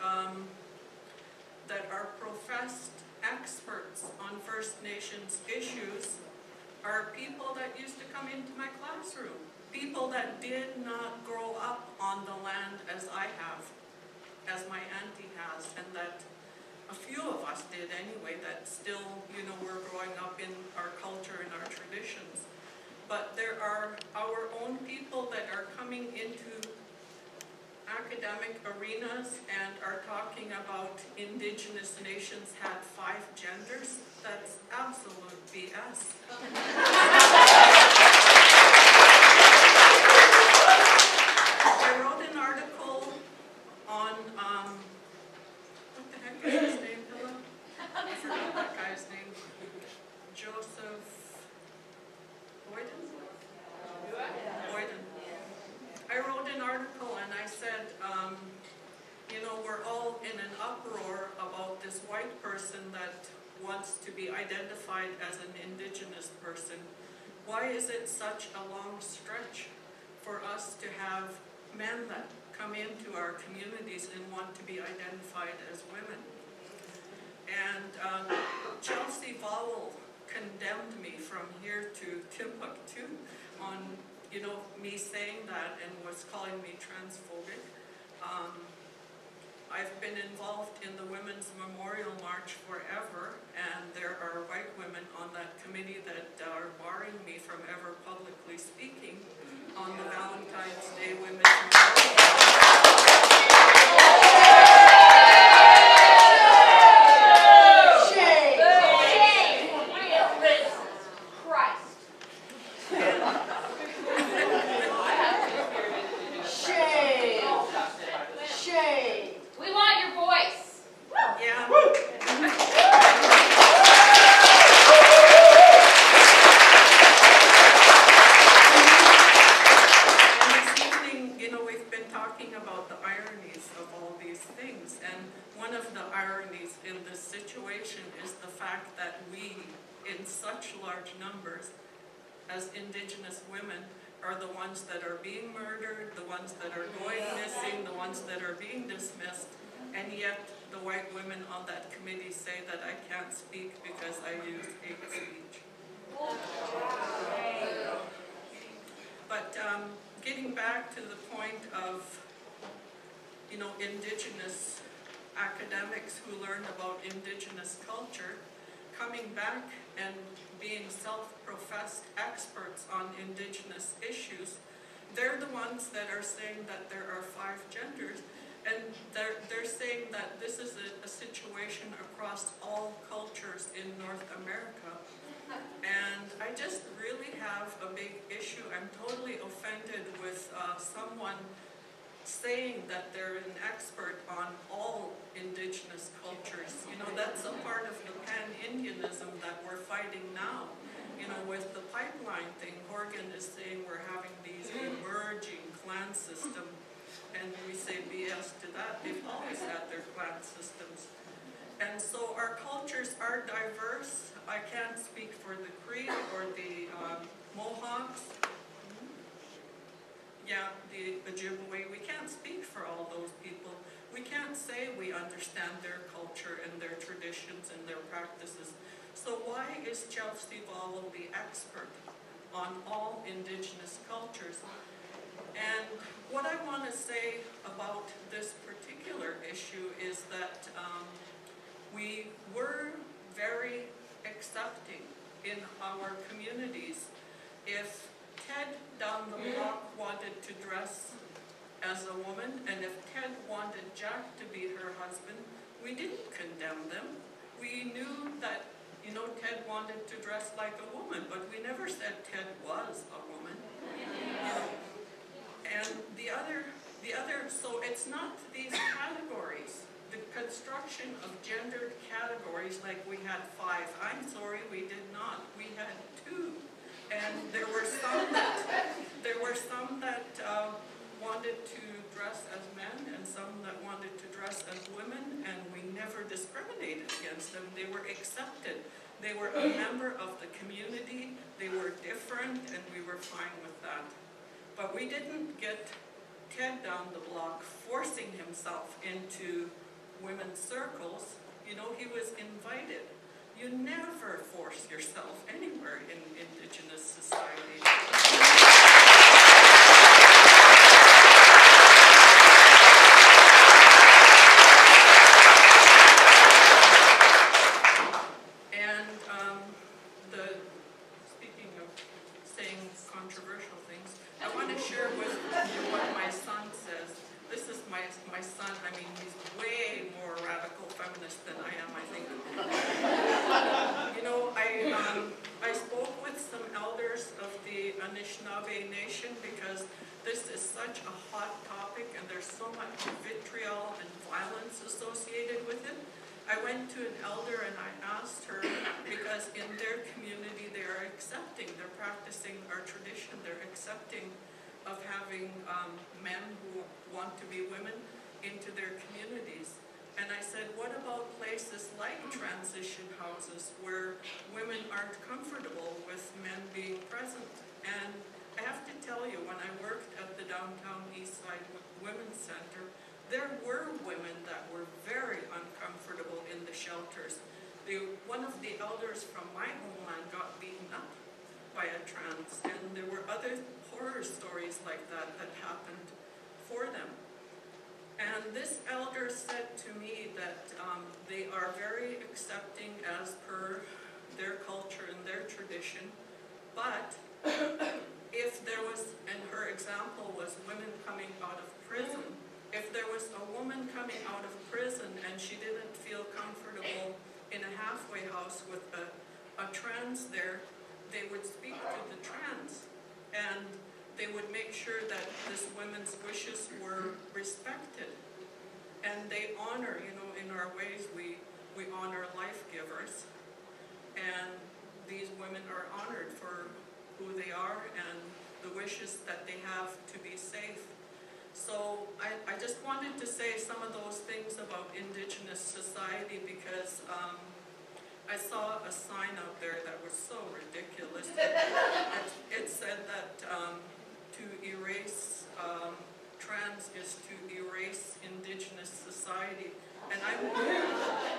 are professed experts on First Nations issues are people that used to come into my classroom. People that did not grow up on the land as I have, as my auntie has, and that a few of us did anyway, that still, we're growing up in our culture and our traditions. But there are our own people that are coming into academic arenas and are talking about Indigenous nations had 5 genders. That's absolute BS. I wrote an article on, what the heck is his name, Hilla? I forgot that guy's name. Joseph Boyden? Boyden. I wrote an article and I said, we're all in an uproar about this white person that wants to be identified as an Indigenous person. Why is it such a long stretch for us to have men that come into our communities and want to be identified as women? And Chelsea Vowell condemned me from here to Timbuktu on me saying that, and was calling me transphobic. I've been involved in the Women's Memorial March forever, and there are white women on that committee that are barring me from ever publicly speaking on the Valentine's Day Women's Memorial. As Indigenous women are the ones that are being murdered, the ones that are going missing, the ones that are being dismissed, and yet the white women on that committee say that I can't speak because I use hate speech. But getting back to the point of, Indigenous academics who learned about Indigenous culture, coming back and being self-professed experts on Indigenous issues, they're the ones that are saying that there are 5 genders, and they're saying that this is a situation across all cultures in North America. And I just really have a big issue. I'm totally offended with someone saying that they're an expert on all Indigenous cultures. That's a part of the pan-Indianism that we're fighting now. With the pipeline thing, Horgan is saying we're having these emerging clan systems. And we say BS to that. They've always had their clan systems. And so our cultures are diverse. I can't speak for the Cree or the Mohawks. Yeah, the Ojibwe. We can't speak for all those people. We can't say we understand their culture and their traditions and their practices. So why is Chelsea Vowell the expert on all Indigenous cultures? And what I want to say about this particular issue is that we were very accepting in our communities. If Ted down the block wanted to dress as a woman, and if Ted wanted Jack to be her husband, we didn't condemn them. We knew that, you know, Ted wanted to dress like a woman, but we never said Ted was a woman. And the other, so it's not these categories. The construction of gendered categories, like we had 5. I'm sorry, we did not. We had 2. And there were some that wanted to dress as men and some that wanted to dress as women, and we never discriminated against them. They were accepted. They were a member of the community. They were different, and we were fine with that. But we didn't get Ted down the block forcing himself into women's circles. You know, he was invited. You never force yourself anywhere in Indigenous society. And speaking of saying controversial things, I want to share with you what my son says. This is my son. I mean, he's way more radical feminist than I am, I think. You know, I spoke with some elders of the Anishinaabe Nation because this is such a hot topic and there's so much vitriol and violence associated with it. I went to an elder and I asked her, because in their community they are accepting, they're practicing our tradition, they're accepting of having men who want to be women into their communities. And I said, what about places like transition houses where women aren't comfortable with men being present? And I have to tell you, when I worked at the downtown East Side Women's Center, there were women that were very uncomfortable in the shelters. One of the elders from my homeland got beaten up by a trans, and there were other horror stories like that that happened for them. And this elder said to me that they are very accepting as per their culture and their tradition, but if there was, and her example was women coming out of prison, if there was a woman coming out of prison and she didn't feel comfortable in a halfway house with a trans there, they would speak to the trans, and they would make sure that this woman's wishes were respected. And they honor, you know, in our ways, we honor life givers. And these women are honored for who they are and the wishes that they have to be safe. So I just wanted to say some of those things about Indigenous society because I saw a sign out there that was so ridiculous. It said that to erase trans is to erase Indigenous society. And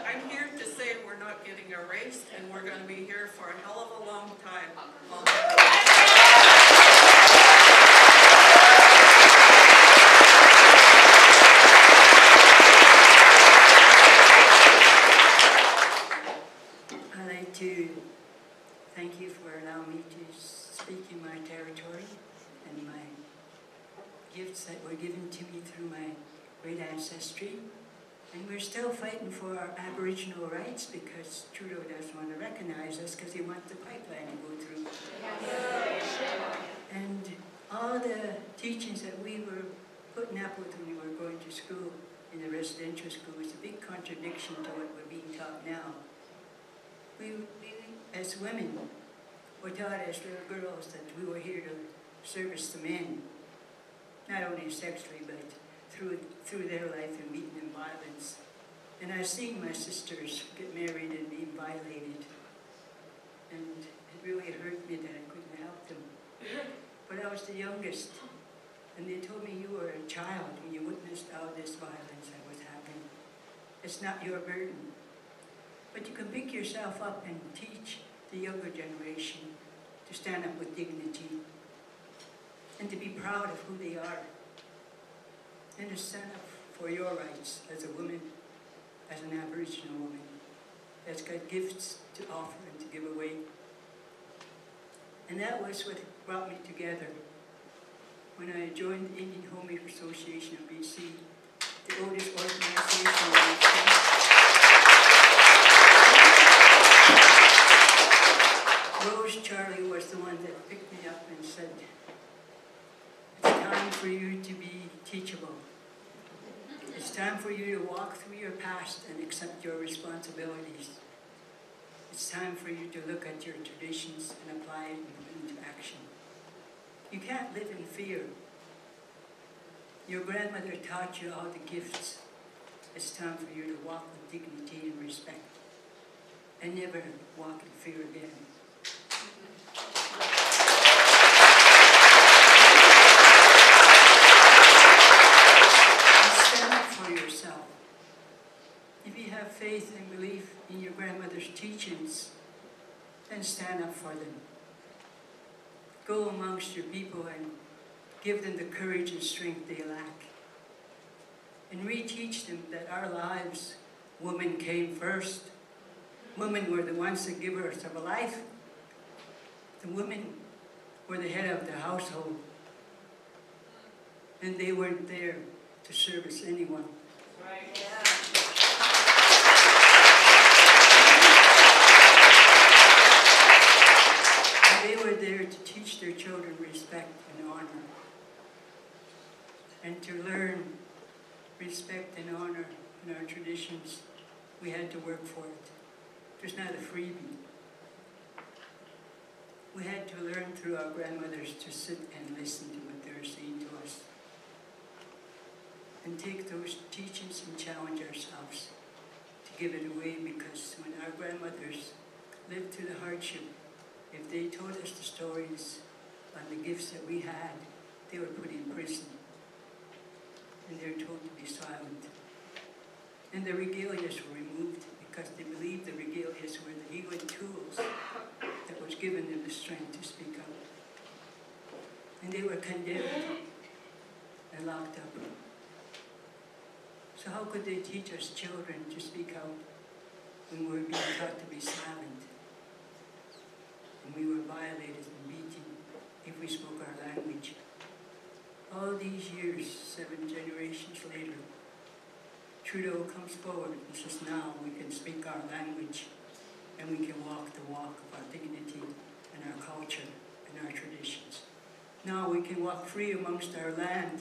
I'm here to say we're not getting erased, and we're going to be here for a hell of a long time. I'd like to thank you for allowing me to speak in my territory and my gifts that were given to me through my great ancestry. And we're still fighting for our Aboriginal rights because Trudeau doesn't want to recognize us because he wants the pipeline to go through. And all the teachings that we were putting up with when we were going to school in the residential school is a big contradiction to what we're being taught now. We as women, were taught as little girls that we were here to service the men, not only sexually, but through their life and meeting in violence. And I've seen my sisters get married and be violated. And it really hurt me that I couldn't help them. But I was the youngest. And they told me, you were a child when you witnessed all this violence that was happening. It's not your burden. But you can pick yourself up and teach the younger generation to stand up with dignity and to be proud of who they are and to stand up for your rights as a woman, as an Aboriginal woman that's got gifts to offer and to give away. And that was what brought me together when I joined the Indian Homemaker Association of BC, the oldest organization in BC. Rose Charlie was the one that picked me up and said, it's time for you to be teachable. It's time for you to walk through your past and accept your responsibilities. It's time for you to look at your traditions and apply it into action. You can't live in fear. Your grandmother taught you all the gifts. It's time for you to walk with dignity and respect and never walk in fear again. Yourself. If you have faith and belief in your grandmother's teachings, then stand up for them. Go amongst your people and give them the courage and strength they lack. And reteach them that our lives, women came first. Women were the ones that give us our life. The women were the head of the household. And they weren't there to service anyone. Right. Yeah. They were there to teach their children respect and honor. And to learn respect and honor in our traditions, we had to work for it. It was not a freebie. We had to learn through our grandmothers to sit and listen to what they were saying to us. And take those teachings and challenge ourselves to give it away, because when our grandmothers lived through the hardship, if they told us the stories on the gifts that we had, they were put in prison. And they were told to be silent. And the regalias were removed because they believed the regalias were the healing tools that was given them the strength to speak up. And they were condemned and locked up. So how could they teach us children to speak out when we were being taught to be silent? And we were violated and beaten if we spoke our language. All these years, 7 generations later, Trudeau comes forward and says, now we can speak our language and we can walk the walk of our dignity and our culture and our traditions. Now we can walk free amongst our land,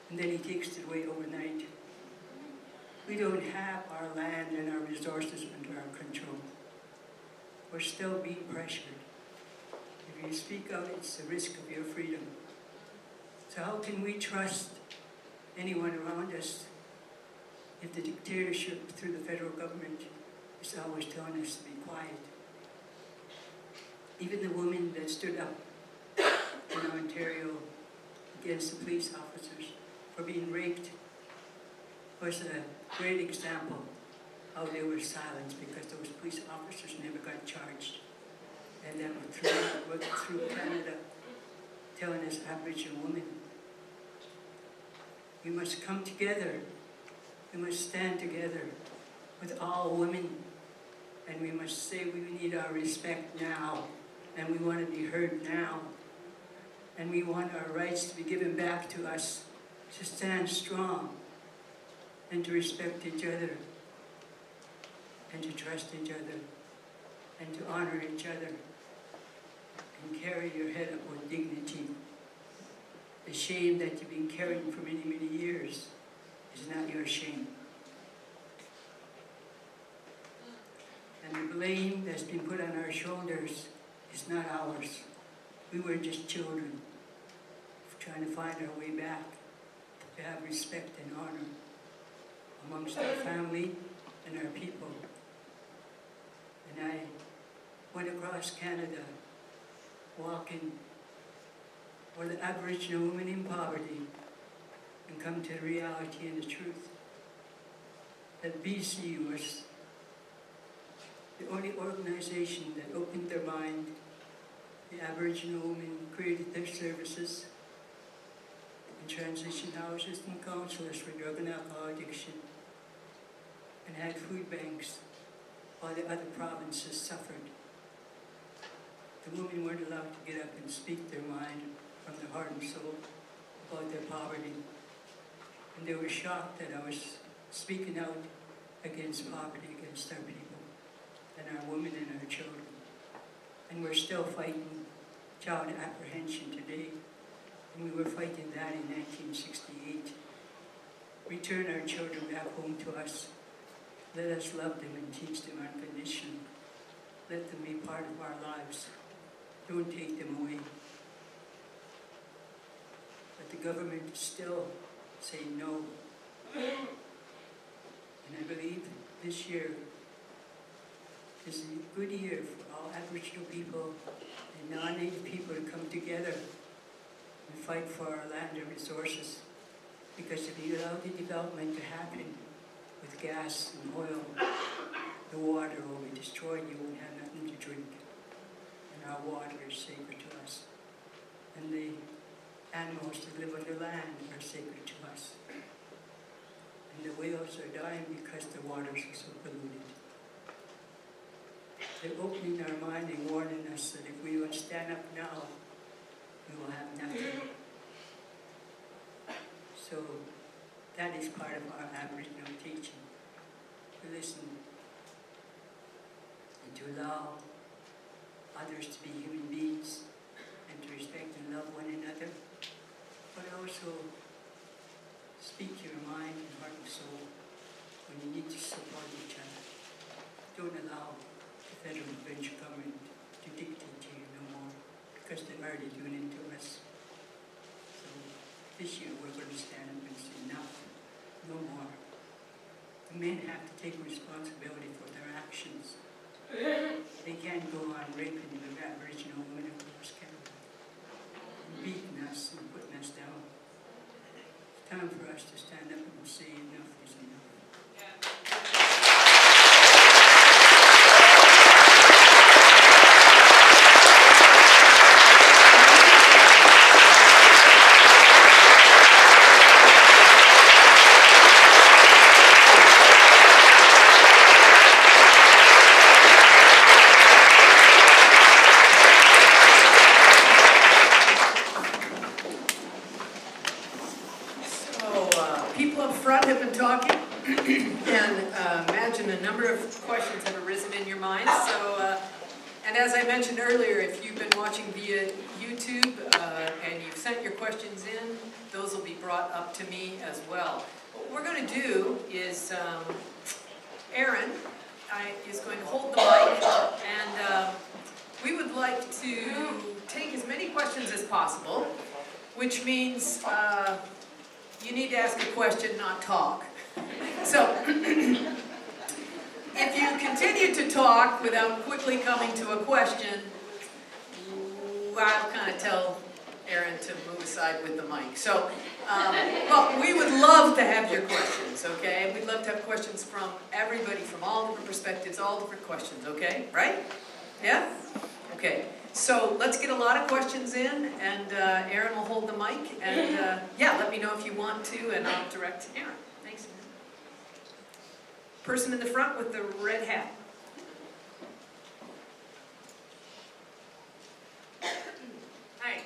and then he takes it away overnight. We don't have our land and our resources under our control. We're still being pressured. If you speak out, it's the risk of your freedom. So how can we trust anyone around us if the dictatorship through the federal government is always telling us to be quiet? Even the woman that stood up in Ontario against the police officers for being raped was a great example how they were silenced because those police officers never got charged. And then through Canada, telling us Aboriginal women, we must come together, we must stand together with all women, and we must say we need our respect now, and we want to be heard now, and we want our rights to be given back to us, to stand strong, and to respect each other, and to trust each other, and to honor each other, and carry your head up with dignity. The shame that you've been carrying for many, many years is not your shame. And the blame that's been put on our shoulders is not ours. We were just children trying to find our way back to have respect and honor amongst our family and our people. And I went across Canada walking for the Aboriginal women in poverty and come to the reality and the truth that BC was the only organization that opened their mind. The Aboriginal women created their services and transition houses and counselors for drug and alcohol addiction, and had food banks while the other provinces suffered. The women weren't allowed to get up and speak their mind from their heart and soul about their poverty. And they were shocked that I was speaking out against poverty, against our people, and our women and our children. And we're still fighting child apprehension today. And we were fighting that in 1968. Return our children back home to us. Let us love them and teach them unconditionally. Let them be part of our lives. Don't take them away. But the government is still saying no. And I believe this year is a good year for all Aboriginal people and non-Native people to come together and fight for our land and resources. Because if you allow the development to happen with gas and oil, the water will be destroyed. You won't have nothing to drink. And our water is sacred to us. And the animals that live on the land are sacred to us. And the whales are dying because the waters are so polluted. They're opening our mind and warning us that if we don't stand up now, we will have nothing. So that is part of our Aboriginal teaching, to listen and to allow others to be human beings and to respect and love one another, but also speak your mind and heart and soul when you need to support each other. Don't allow the federal bench government to dictate to you no more, because they're already doing it to us. So this year we're going to stand up and say enough, no more. The men have to take responsibility for their actions. They can't go on raping the Aboriginal women across Canada, and beating us and putting us down. It's time for us to stand up and say enough is enough. People up front have been talking, and imagine a number of questions have arisen in your minds. So, and as I mentioned earlier, if you've been watching via YouTube and you've sent your questions in, those will be brought up to me as well. What we're going to do is, Aaron is going to hold the mic, and we would like to take as many questions as possible, which means you need to ask a question, not talk. So, if you continue to talk without quickly coming to a question, I'll kind of tell Aaron to move aside with the mic. So, but we would love to have your questions, okay? We'd love to have questions from everybody, from all different perspectives, all different questions, okay? Right? Yeah? Okay. So let's get a lot of questions in, and Aaron will hold the mic, and yeah, let me know if you want to, and I'll direct Aaron. Thanks. Person in the front with the red hat. Hi.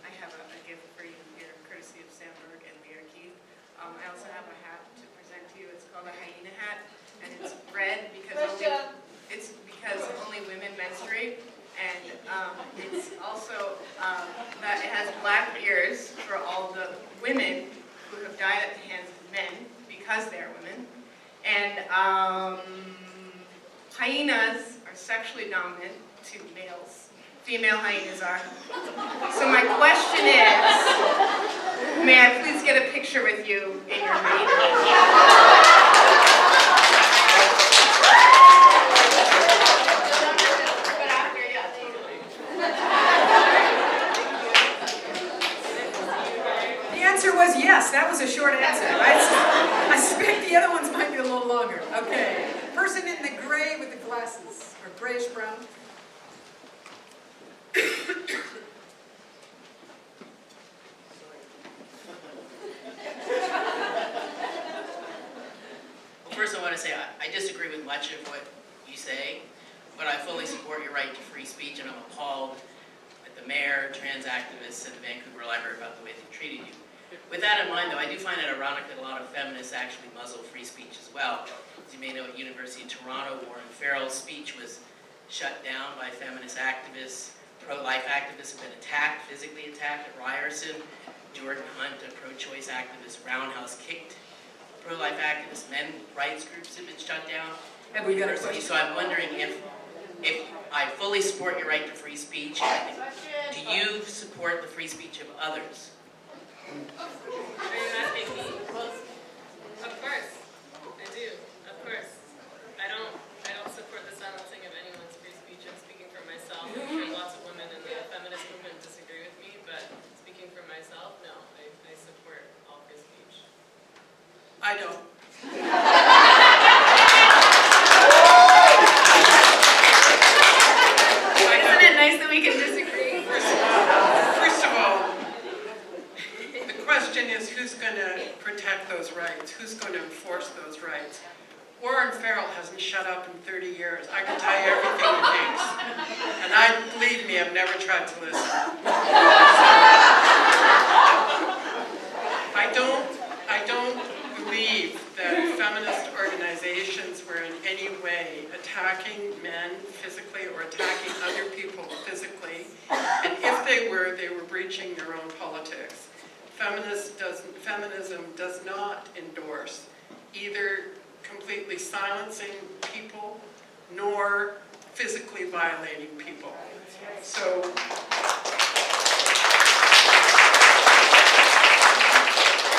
I have a gift for you here, courtesy of Sandberg and Mayor Keith. I also have a hat to present to you. It's called a hyena hat, and it's red because only women menstruate. And it's also that it has black ears for all the women who have died at the hands of men because they're women. And hyenas are sexually dominant to males. Female hyenas are. So my question is, may I please please get a picture with you in your meeting? But after, yeah, totally. The answer was yes. That was a short answer. I suspect the other ones might be a little longer. Okay. Person in the gray with the glasses, or grayish brown. Well, first I want to say I disagree with much of what you say, but I fully support your right to free speech, and I'm appalled at the mayor, trans activists, and the Vancouver Library about the way they treated you. With that in mind, though, I do find it ironic that a lot of feminists actually muzzle free speech as well. As you may know, at University of Toronto, Warren Farrell's speech was shut down by feminist activists. Pro-life activists have been attacked, physically attacked at Ryerson. Jordan Hunt, a pro-choice activist, Roundhouse kicked pro-life activists. Men rights groups have been shut down. Have we got a question? So I'm wondering if I fully support your right to free speech, do you support the free speech of others? Are you asking me? Of course, I do. Of course, I don't support the silencing of anyone's free speech. I'm speaking for myself. I'm sure lots of women in the feminist movement disagree with me, but speaking for myself, no, I support all free speech. I don't. Isn't it nice that we can disagree? First of all, the question is who's going to protect those rights? Who's going to enforce those rights? Warren Farrell hasn't shut up in 30 years. I can tell you everything he thinks. And believe me, I've never tried to listen. I don't believe that feminist organizations were in any way attacking men physically or attacking other people physically. And if they were breaching their own politics. Feminism does not endorse either completely silencing people nor physically violating people. So,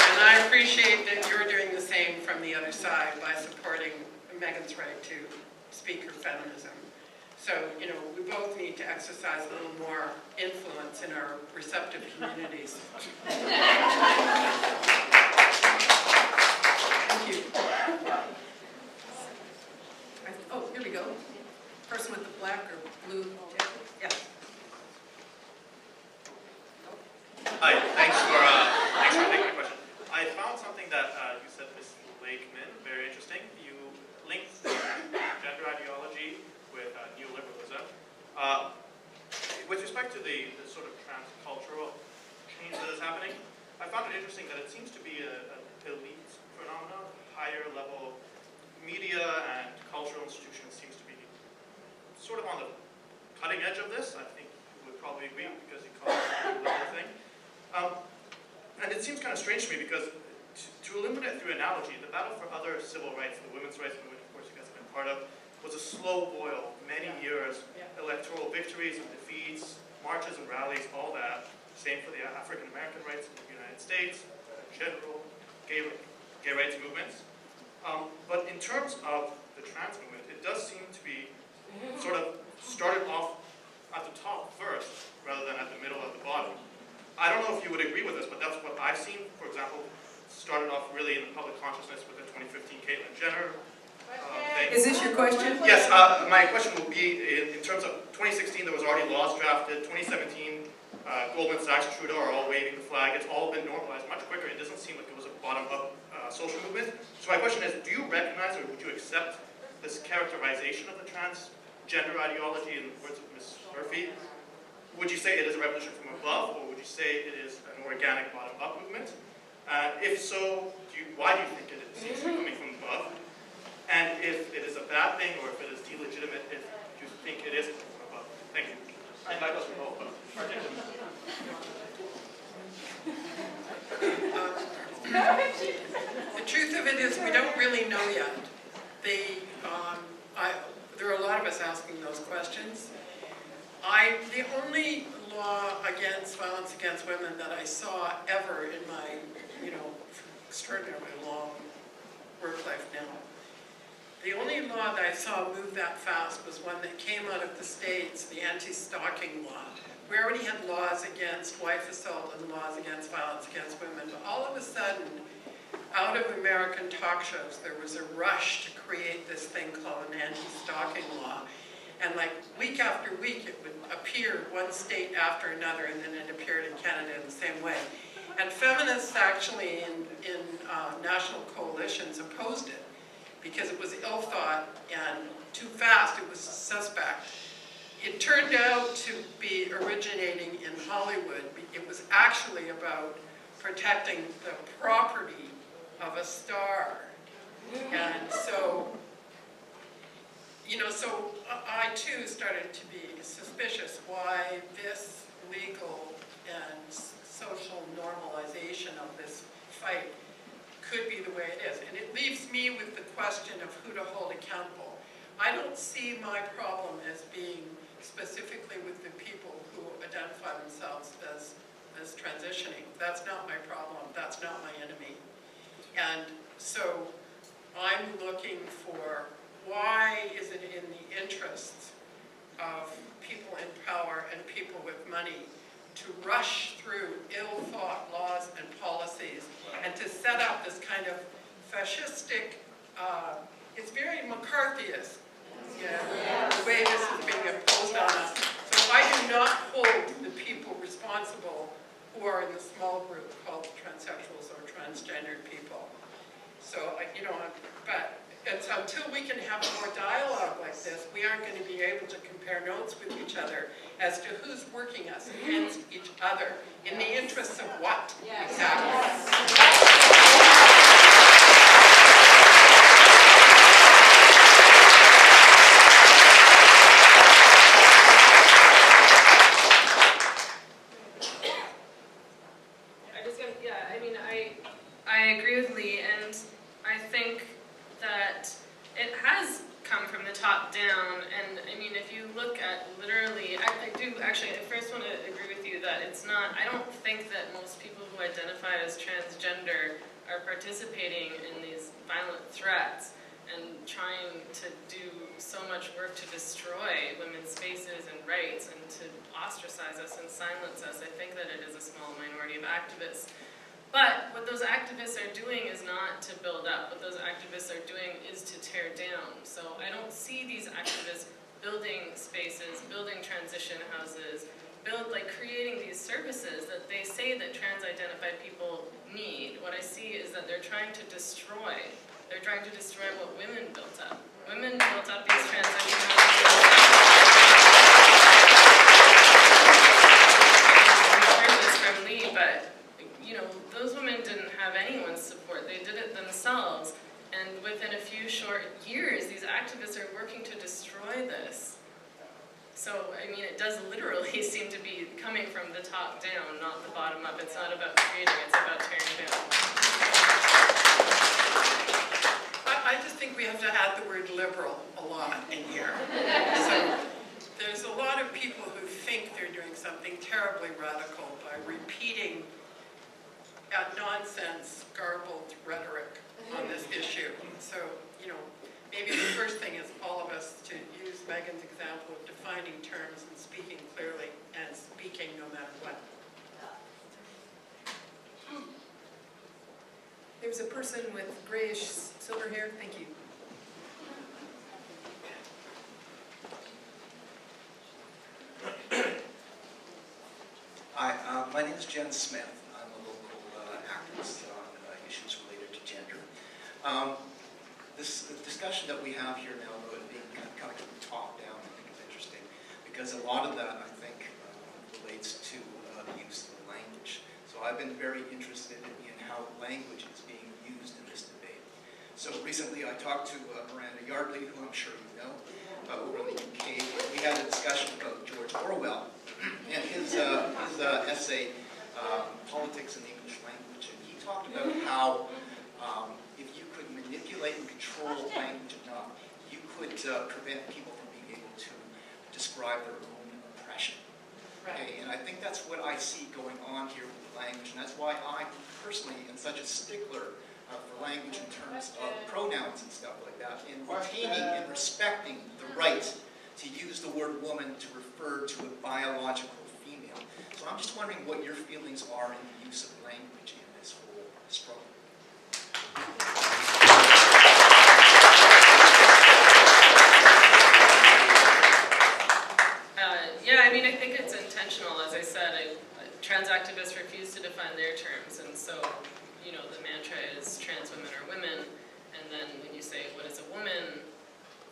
and I appreciate that you're doing the same from the other side by supporting Meghan's right to speak her feminism. So, we both need to exercise a little more influence in our receptive communities. Thank you. Oh, here we go. Person with the black or blue jacket. Yeah. Hi, thanks for taking my question. I found something that you said, Ms. Lakeman, very interesting. You linked gender ideology with neoliberalism. With respect to the sort of transcultural change that is happening, I found it interesting that it seems to be an elite phenomenon. Higher level media and cultural institutions seems to be sort of on the cutting edge of this. I think you would probably agree because you call it a level thing. And it seems kind of strange to me because to illuminate through analogy, the battle for other civil rights, the women's rights movement, of course you guys have been part of, was a slow boil, many years, electoral victories and defeats, marches and rallies, all that. Same for the African American rights in the United States, general gay rights movements. But in terms of the trans movement, it does seem to be sort of started off at the top first, rather than at the middle at the bottom. I don't know if you would agree with this, but that's what I've seen. For example, started off really in the public consciousness with the 2015 Caitlyn Jenner thing. Is this your question? Yes, my question will be in terms of 2016, there was already laws drafted. 2017, Goldman Sachs, Trudeau are all waving the flag. It's all been normalized much quicker. It doesn't seem like it was a bottom-up social movement. So my question is, do you recognize or would you accept this characterization of the transgender ideology in the words of Ms. Murphy? Would you say it is a revolution from above, or would you say it is an organic bottom-up movement? If so, why do you think it seems to be coming from above? And if it is a bad thing, or if it is delegitimate, if you think it is coming from above? Thank you. And that goes for both, but the truth of it is we don't really know yet. There are a lot of us asking those questions. The only law against violence against women that I saw ever in my, extraordinarily long work life now. The only law that I saw move that fast was one that came out of the States, the anti-stalking law. We already had laws against wife assault and laws against violence against women, but all of a sudden, out of American talk shows, there was a rush to create this thing called an anti-stalking law. And like week after week, it would appear one state after another, and then it appeared in Canada in the same way. And feminists actually in national coalitions opposed it because it was ill thought and too fast. It was suspect. It turned out to be originating in Hollywood. It was actually about protecting the property of a star. And so, so I too started to be suspicious why this legal and social normalization of this fight could be the way it is. And it leaves me with the question of who to hold accountable. I don't see my problem as being specifically with the people who identify themselves as transitioning. That's not my problem. That's not my enemy. And so I'm looking for why is it in the interests of people in power and people with money to rush through ill-thought laws and policies and to set up this kind of fascistic, it's very McCarthyist, the way this is being imposed on us. So I do not hold the people responsible who are in the small group called transsexuals or transgendered people. So, but it's until we can have more dialogue like this, we aren't going to be able to compare notes with each other as to who's working us against each other in the interests of what exactly. I agree with Lee, and I think that it has come from the top down, and I mean, if you look at literally, I do actually, I first want to agree with you that it's not, I don't think that most people who identify as transgender are participating in these violent threats and trying to do so much work to destroy women's spaces and rights and to ostracize us and silence us. I think that it is a small minority of activists. But what those activists are doing is not to build up. What those activists are doing is to tear down. So I don't see these activists building spaces, building transition houses, creating these services that they say that trans-identified people need. What I see is that they're trying to destroy. They're trying to destroy what women built up. Women built up these transition houses. From Lee, but those women didn't have anyone's support. They did it themselves. And within a few short years, these activists are working to destroy this. So, I mean, it does literally seem to be coming from the top down, not the bottom up. It's not about creating, it's about tearing down. I just think we have to add the word liberal a lot in here. So there's a lot of people who think they're doing something terribly radical by repeating nonsense, garbled rhetoric on this issue. So, maybe the first thing is all of us to use Meghan's example of defining terms and speaking clearly and speaking no matter what. There's a person with grayish silver hair. Thank you. Hi, my name is Jen Smith. I'm a local activist on issues related to gender. This discussion that we have here now, though, it being coming from the top down, I think is interesting because a lot of that, I think, relates to the use of language. So I've been very interested in how language is being used in this debate. So recently I talked to Miranda Yardley, who I'm sure you know, over in the UK. We had a discussion about George Orwell and his essay, Politics in the English Language. And he talked about how if you could manipulate and control language enough, you could prevent people from being able to describe their own oppression. Okay, and I think that's what I see going on here with the language, and that's why I personally am such a stickler for language in terms of pronouns and stuff like that, and retaining and respecting the right to use the word woman to refer to a biological female. So I'm just wondering what your feelings are in the use of language in this whole struggle. Yeah, I mean, I think it's intentional. As I said, trans activists refuse to define their terms, and so, you know, the mantra is trans women are women, and then when you say, what is a woman,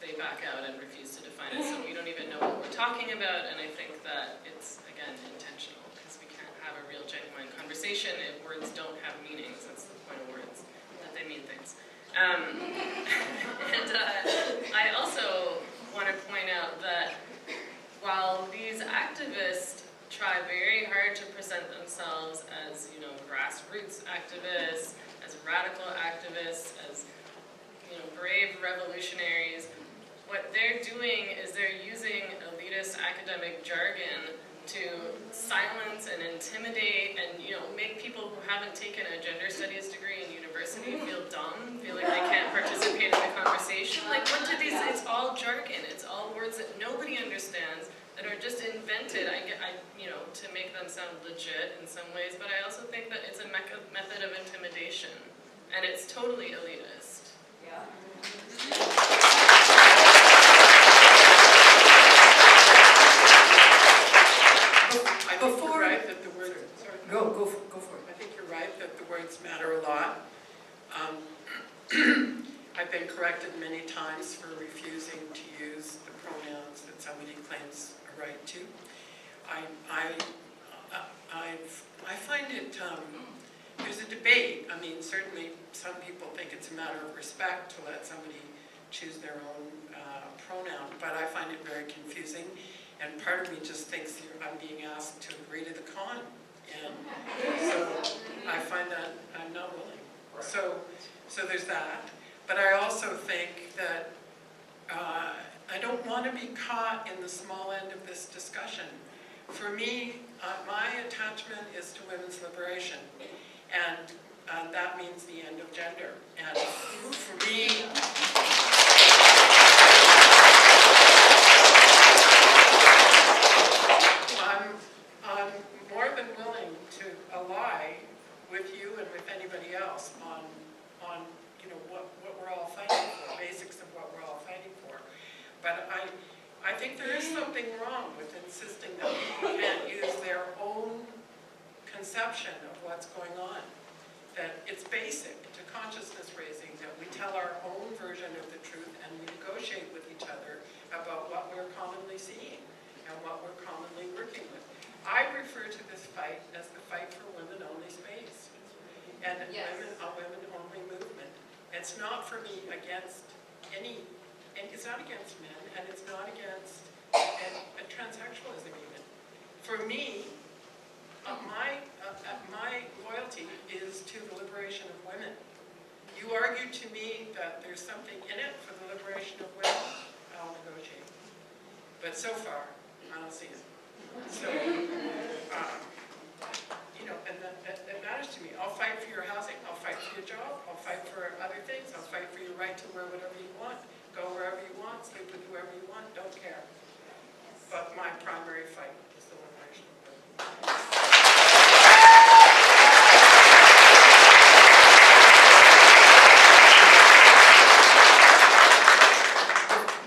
they back out and refuse to define it, so we don't even know what we're talking about, and I think that it's, again, intentional, because we can't have a real, genuine conversation if words don't have meanings. That's the point of words, that they mean things. I also want to point out that while these activists try very hard to present themselves as, you know, grassroots activists, as radical activists, as, you know, brave revolutionaries, what they're doing is they're using elitist academic jargon to silence and intimidate and, you know, make people who haven't taken a gender studies degree in university feel dumb, feel like they can't participate in the conversation. Like, what do these, it's all jargon, it's all words that nobody understands, that are just invented, you know, to make them sound legit in some ways, but I also think that it's a method of intimidation, and it's totally elitist. Yeah. I think you're right that the word, sorry. Go for it. I think you're right that the words matter a lot. I've been corrected many times for refusing to use the pronouns that somebody claims a right to. I find it, there's a debate. I mean, certainly some people think it's a matter of respect to let somebody choose their own pronoun, but I find it very confusing. And part of me just thinks I'm being asked to agree to the con. And so I find that I'm not willing. So there's that. But I also think that I don't want to be caught in the small end of this discussion. For me, my attachment is to women's liberation. And that means the end of gender. And for me, I'm more than willing to ally with you and with anybody else on you know, what we're all fighting for, basics of what we're all fighting for. But I think there is something wrong with insisting that people can't use their own conception of what's going on. That it's basic to consciousness raising, that we tell our own version of the truth and we negotiate with each other about what we're commonly seeing and what we're commonly working with. I refer to this fight as the fight for women-only space and a women-only movement. It's not for me against any, and it's not against men, and it's not against a transsexualism even. For me, my loyalty is to the liberation of women. You argue to me that there's something in it for the liberation of women, I'll negotiate. But so far, I don't see it. So, you know, and that matters to me. I'll fight for your housing, I'll fight for your job, I'll fight for other things, I'll fight for your right to wear whatever you want, go wherever you want, sleep with whoever you want, don't care. But my primary fight is the liberation of women.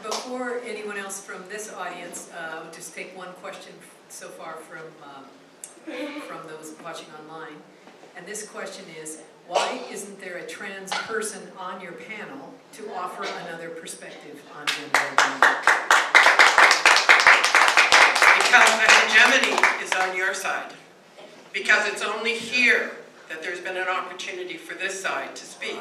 Before anyone else from this audience, I'll just take one question so far from those watching online. And this question is, why isn't there a trans person on your panel to offer another perspective on gender identity? Because the hegemony is on your side. Because it's only here that there's been an opportunity for this side to speak.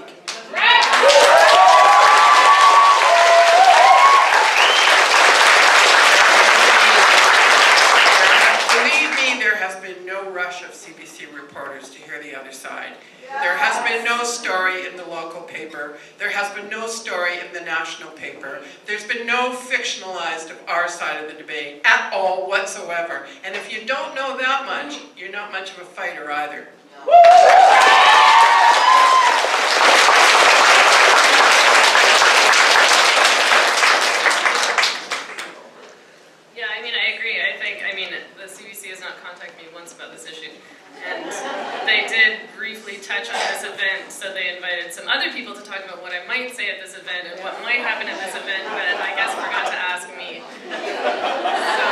Believe me, there has been no rush of CBC CBC reporters to hear the other side. There has been no story in the local paper. There has been no story in the national paper. There's been no fictionalized of our side of the debate at all whatsoever. And if you don't know that much, you're not much of a fighter either. Yeah, I mean, I agree. I mean, the CBC has not contacted me once about this issue. And they did briefly touch on this event, so they invited some other people to talk about what I might say at this event and what might happen at this event, but I guess forgot to ask me. So,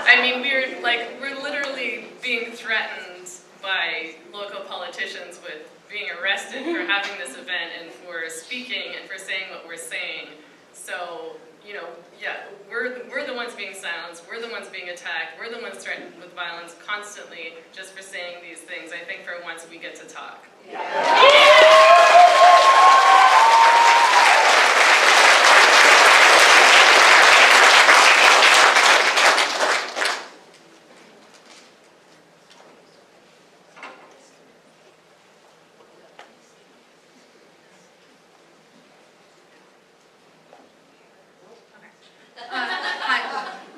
I mean, we're literally being threatened by local politicians with being arrested for having this event and for speaking and for saying what we're saying. So, you know, yeah, we're the ones being silenced, we're the ones being attacked, we're the ones threatened with violence constantly just for saying these things. I think for once we get to talk.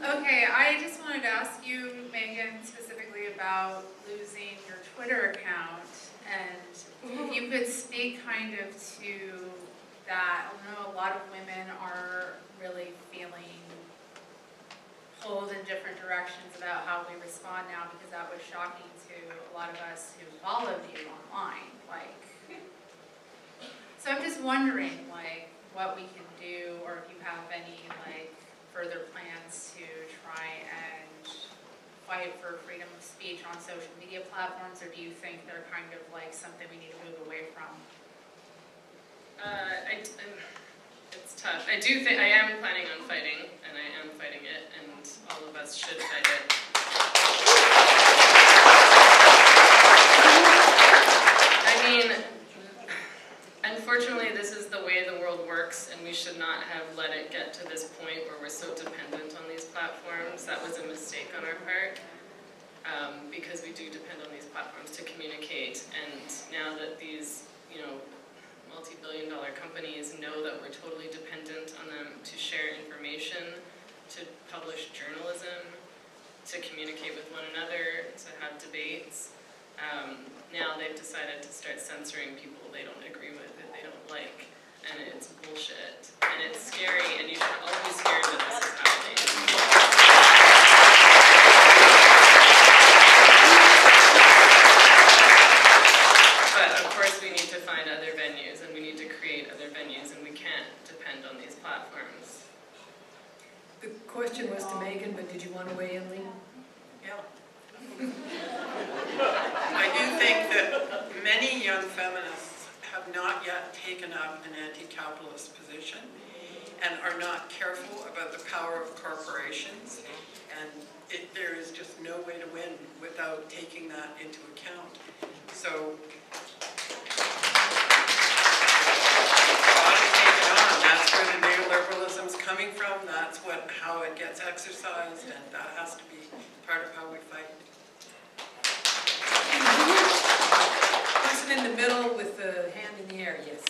Okay, I just wanted to ask you, Megan, specifically about losing your Twitter account, and if you could speak kind of to that. I know a lot of women are really feeling pulled in different directions about how we respond now, because that was shocking to a lot of us who followed you online. So I'm just wondering, what we can do, or if you have any, further plans to try and fight for freedom of speech on social media platforms, or do you think they're kind of something we need to move away from? It's tough. I do think I am planning on fighting, and I am fighting it, and all of us should fight it. I mean, unfortunately, this is the way the world works, and we should not have let it get to this point where we're so dependent on these platforms. That was a mistake on our part, because we do depend on these platforms to communicate. And now that these, multi-billion-dollar companies know that we're totally dependent on them to share information, to publish journalism, to communicate with one another, to have debates. Now they've decided to start censoring people they don't agree with, that they don't like, and it's bullshit, and it's scary, and you should all be scared that this is happening. But of course we need to find other venues, and we need to create other venues, and we can't depend on these platforms. The question was to Megan, but did you want to weigh in, Lee? Yeah. I do think that many young feminists have not yet taken up an anti-capitalist position and are not careful about the power of corporations, and there is just no way to win without taking that into account. So, gotta take it on. That's where the neoliberalism's coming from. That's how it gets exercised, and that has to be part of how we fight. Person in the middle with the hand in the air, yes.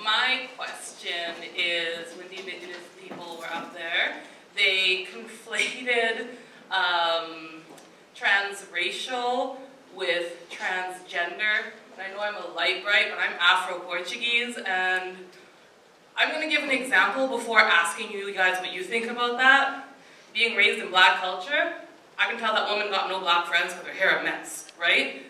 My question is, when the Indigenous people were up there, they conflated transracial with transgender. And I know I'm a light bright, but I'm Afro-Portuguese, and I'm going to give an example before asking you guys what you think about that. Being raised in black culture, I can tell that woman got no black friends because her hair a mess, right?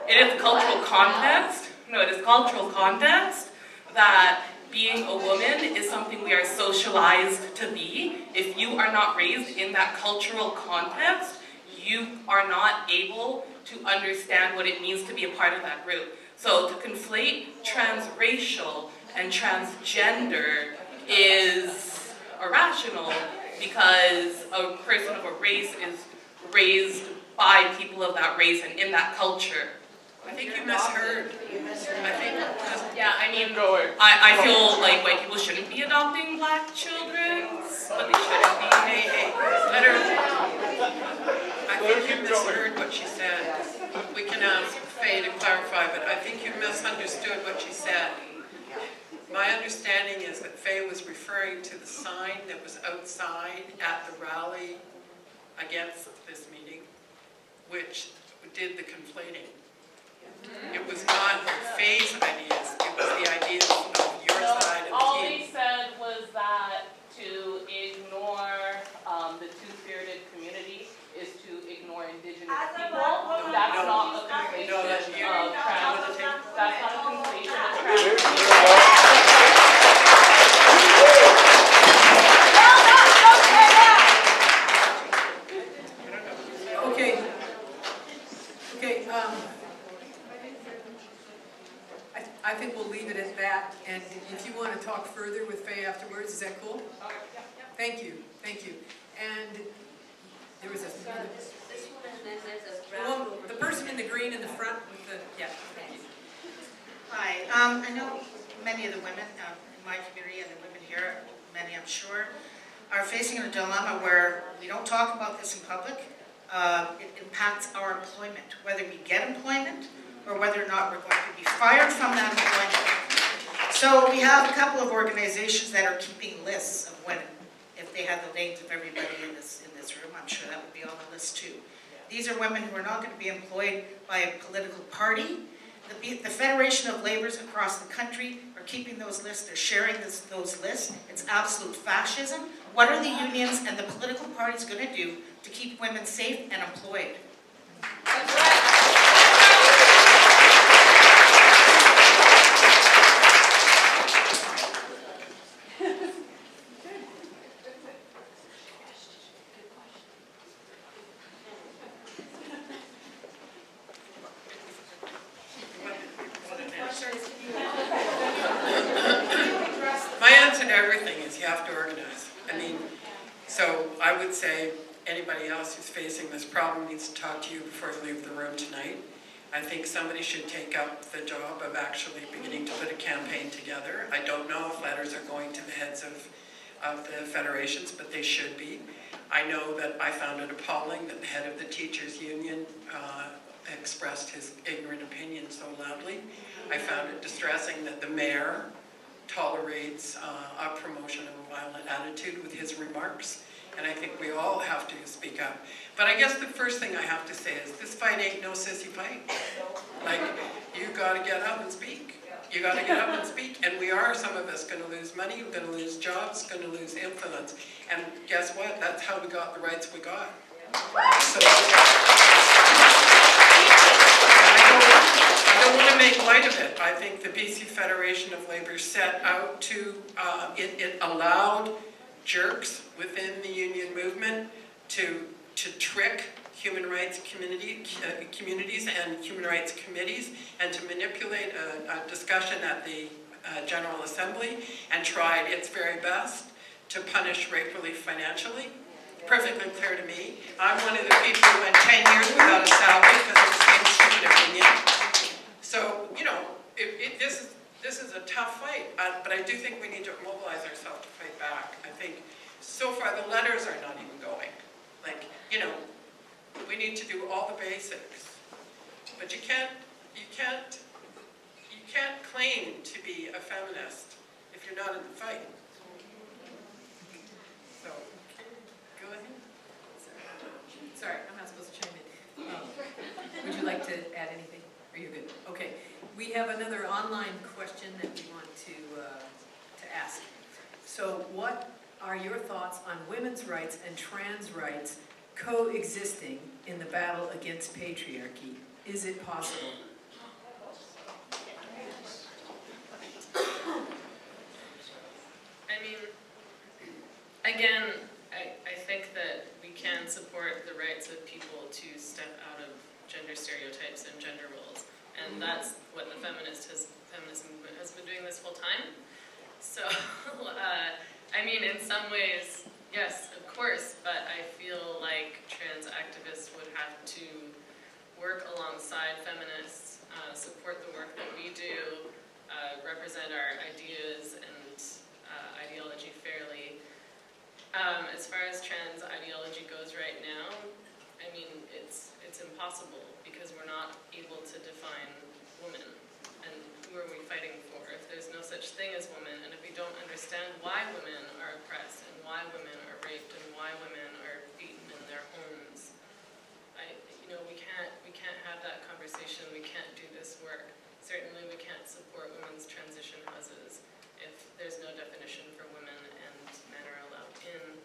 It is cultural context. No, it is cultural context that being a woman is something we are socialized to be. If you are not raised in that cultural context, you are not able to understand what it means to be a part of that group. So to conflate transracial and transgender is irrational, because a person of a race is raised by people of that race and in that culture. I think you misheard. I think, Yeah, I mean, I feel like white people shouldn't be adopting black children, but they shouldn't be. hey, let her, I think you misheard what she said. We can ask Faye to clarify, but I think you misunderstood what she said. My understanding is that Faye was referring to the sign that was outside at the rally against this meeting, which did the conflating. It was not Faye's ideas, it was the ideas of your side of the All team. they said was that to ignore the two-spirited community is to ignore Indigenous people. That's not a conflation No, that's you. of trans. That's not a conflation of trans. Okay, I think we'll leave it at that, and if you want to talk further with Faye afterwards, is that cool? Thank you. And there was a... This one, and then there's a Well, brown over the person in the green in the front with the... Yeah, thank you. Hi, I know many of the women in my community and the women here, many I'm sure, are facing a dilemma where we don't talk about this in public. It impacts our employment, whether we get employment or whether or not we're going to be fired from that employment. So we have a couple of organizations that are keeping lists of women. If they had the names of everybody in this room, I'm sure that would be on the list too. These are women who are not going to be employed by a political party. The Federation of Laborers across the country are keeping those lists. They're sharing those lists. It's absolute fascism. What are the unions and the political parties going to do to keep women safe and employed? That's right. My answer to everything is you have to organize. I mean, so I would say anybody else who's facing this problem needs to talk to you before you leave the room tonight. I think somebody should take up the job of actually beginning to put a campaign together. I don't know if letters are going to the heads of the federations, but they should be. I know that I found it appalling that the head of the teachers union expressed his ignorant opinion so loudly. I found it distressing that the mayor tolerates a promotion of a violent attitude with his remarks, and I think we all have to speak up. But I guess the first thing I have to say is this fight ain't no sissy fight. Like, you gotta get up and speak. You gotta get up and speak, and we are, some of us, gonna lose money, we're gonna lose jobs, gonna lose influence, and guess what? That's how we got the rights we got. So, I don't want to make light of it. I think the BC Federation of Labour set out to, it allowed jerks within the union movement to trick human rights communities and human rights committees and to manipulate a discussion at the General Assembly and tried its very best to punish rape relief financially. Perfectly clear to me. I'm one of the people who went 10 years without a salary because of the same stupid opinion. So, you know, this is a tough fight, but I do think we need to mobilize ourselves to fight back. I think so far the letters are not even going. Like, you know, we need to do all the basics, but you can't claim to be a feminist if you're not in the fight. So, go ahead. Sorry, I'm not supposed to chime in. Would you like to add anything? Are you good? Okay. We have another online question that we want to ask. So, what are your thoughts on women's rights and trans rights coexisting in the battle against patriarchy? Is it possible? I mean, again, I think that we can support the rights of people to step out of gender stereotypes and gender roles, and that's what the feminist movement has been doing this whole time. So, I mean, in some ways, yes, of course, but I feel like trans activists would have to work alongside feminists support the work that we do, represent our ideas and ideology fairly. As far as trans ideology goes right now, I mean, it's impossible because we're not able to define woman. And who are we fighting for if there's no such thing as woman, and if we don't understand why women are oppressed and why women are raped and why women are beaten in their homes? We can't have that conversation. We can't do this work. Certainly we can't support women's transition houses if there's no definition for women and men are allowed in.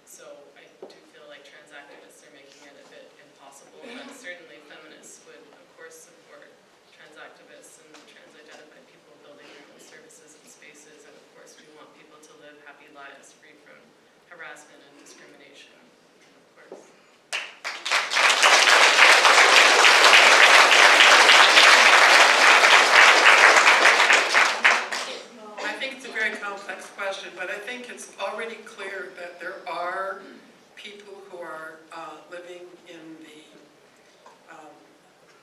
So I do feel like trans activists are making it a bit impossible, but certainly feminists would, of course, support trans activists and trans-identified people building their own services and spaces, and of course we want people to live happy lives free from harassment and discrimination, of course. I think it's a very complex question, but I think it's already clear that there are people who are living in the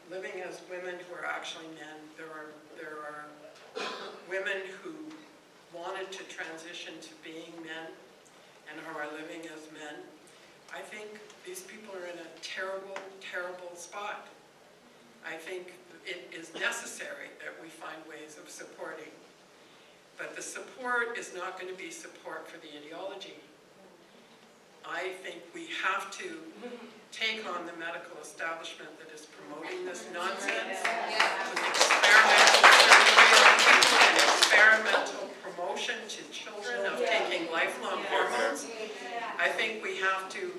living as women who are actually men. There are women who wanted to transition to being men and who are living as men. I think these people are in a terrible, terrible spot. I think it is necessary that we find ways of supporting. But the support is not going to be support for the ideology. I think we have to take on the medical establishment that is promoting this nonsense with experimental surgery and experimental promotion to children of taking lifelong hormones. I think we have to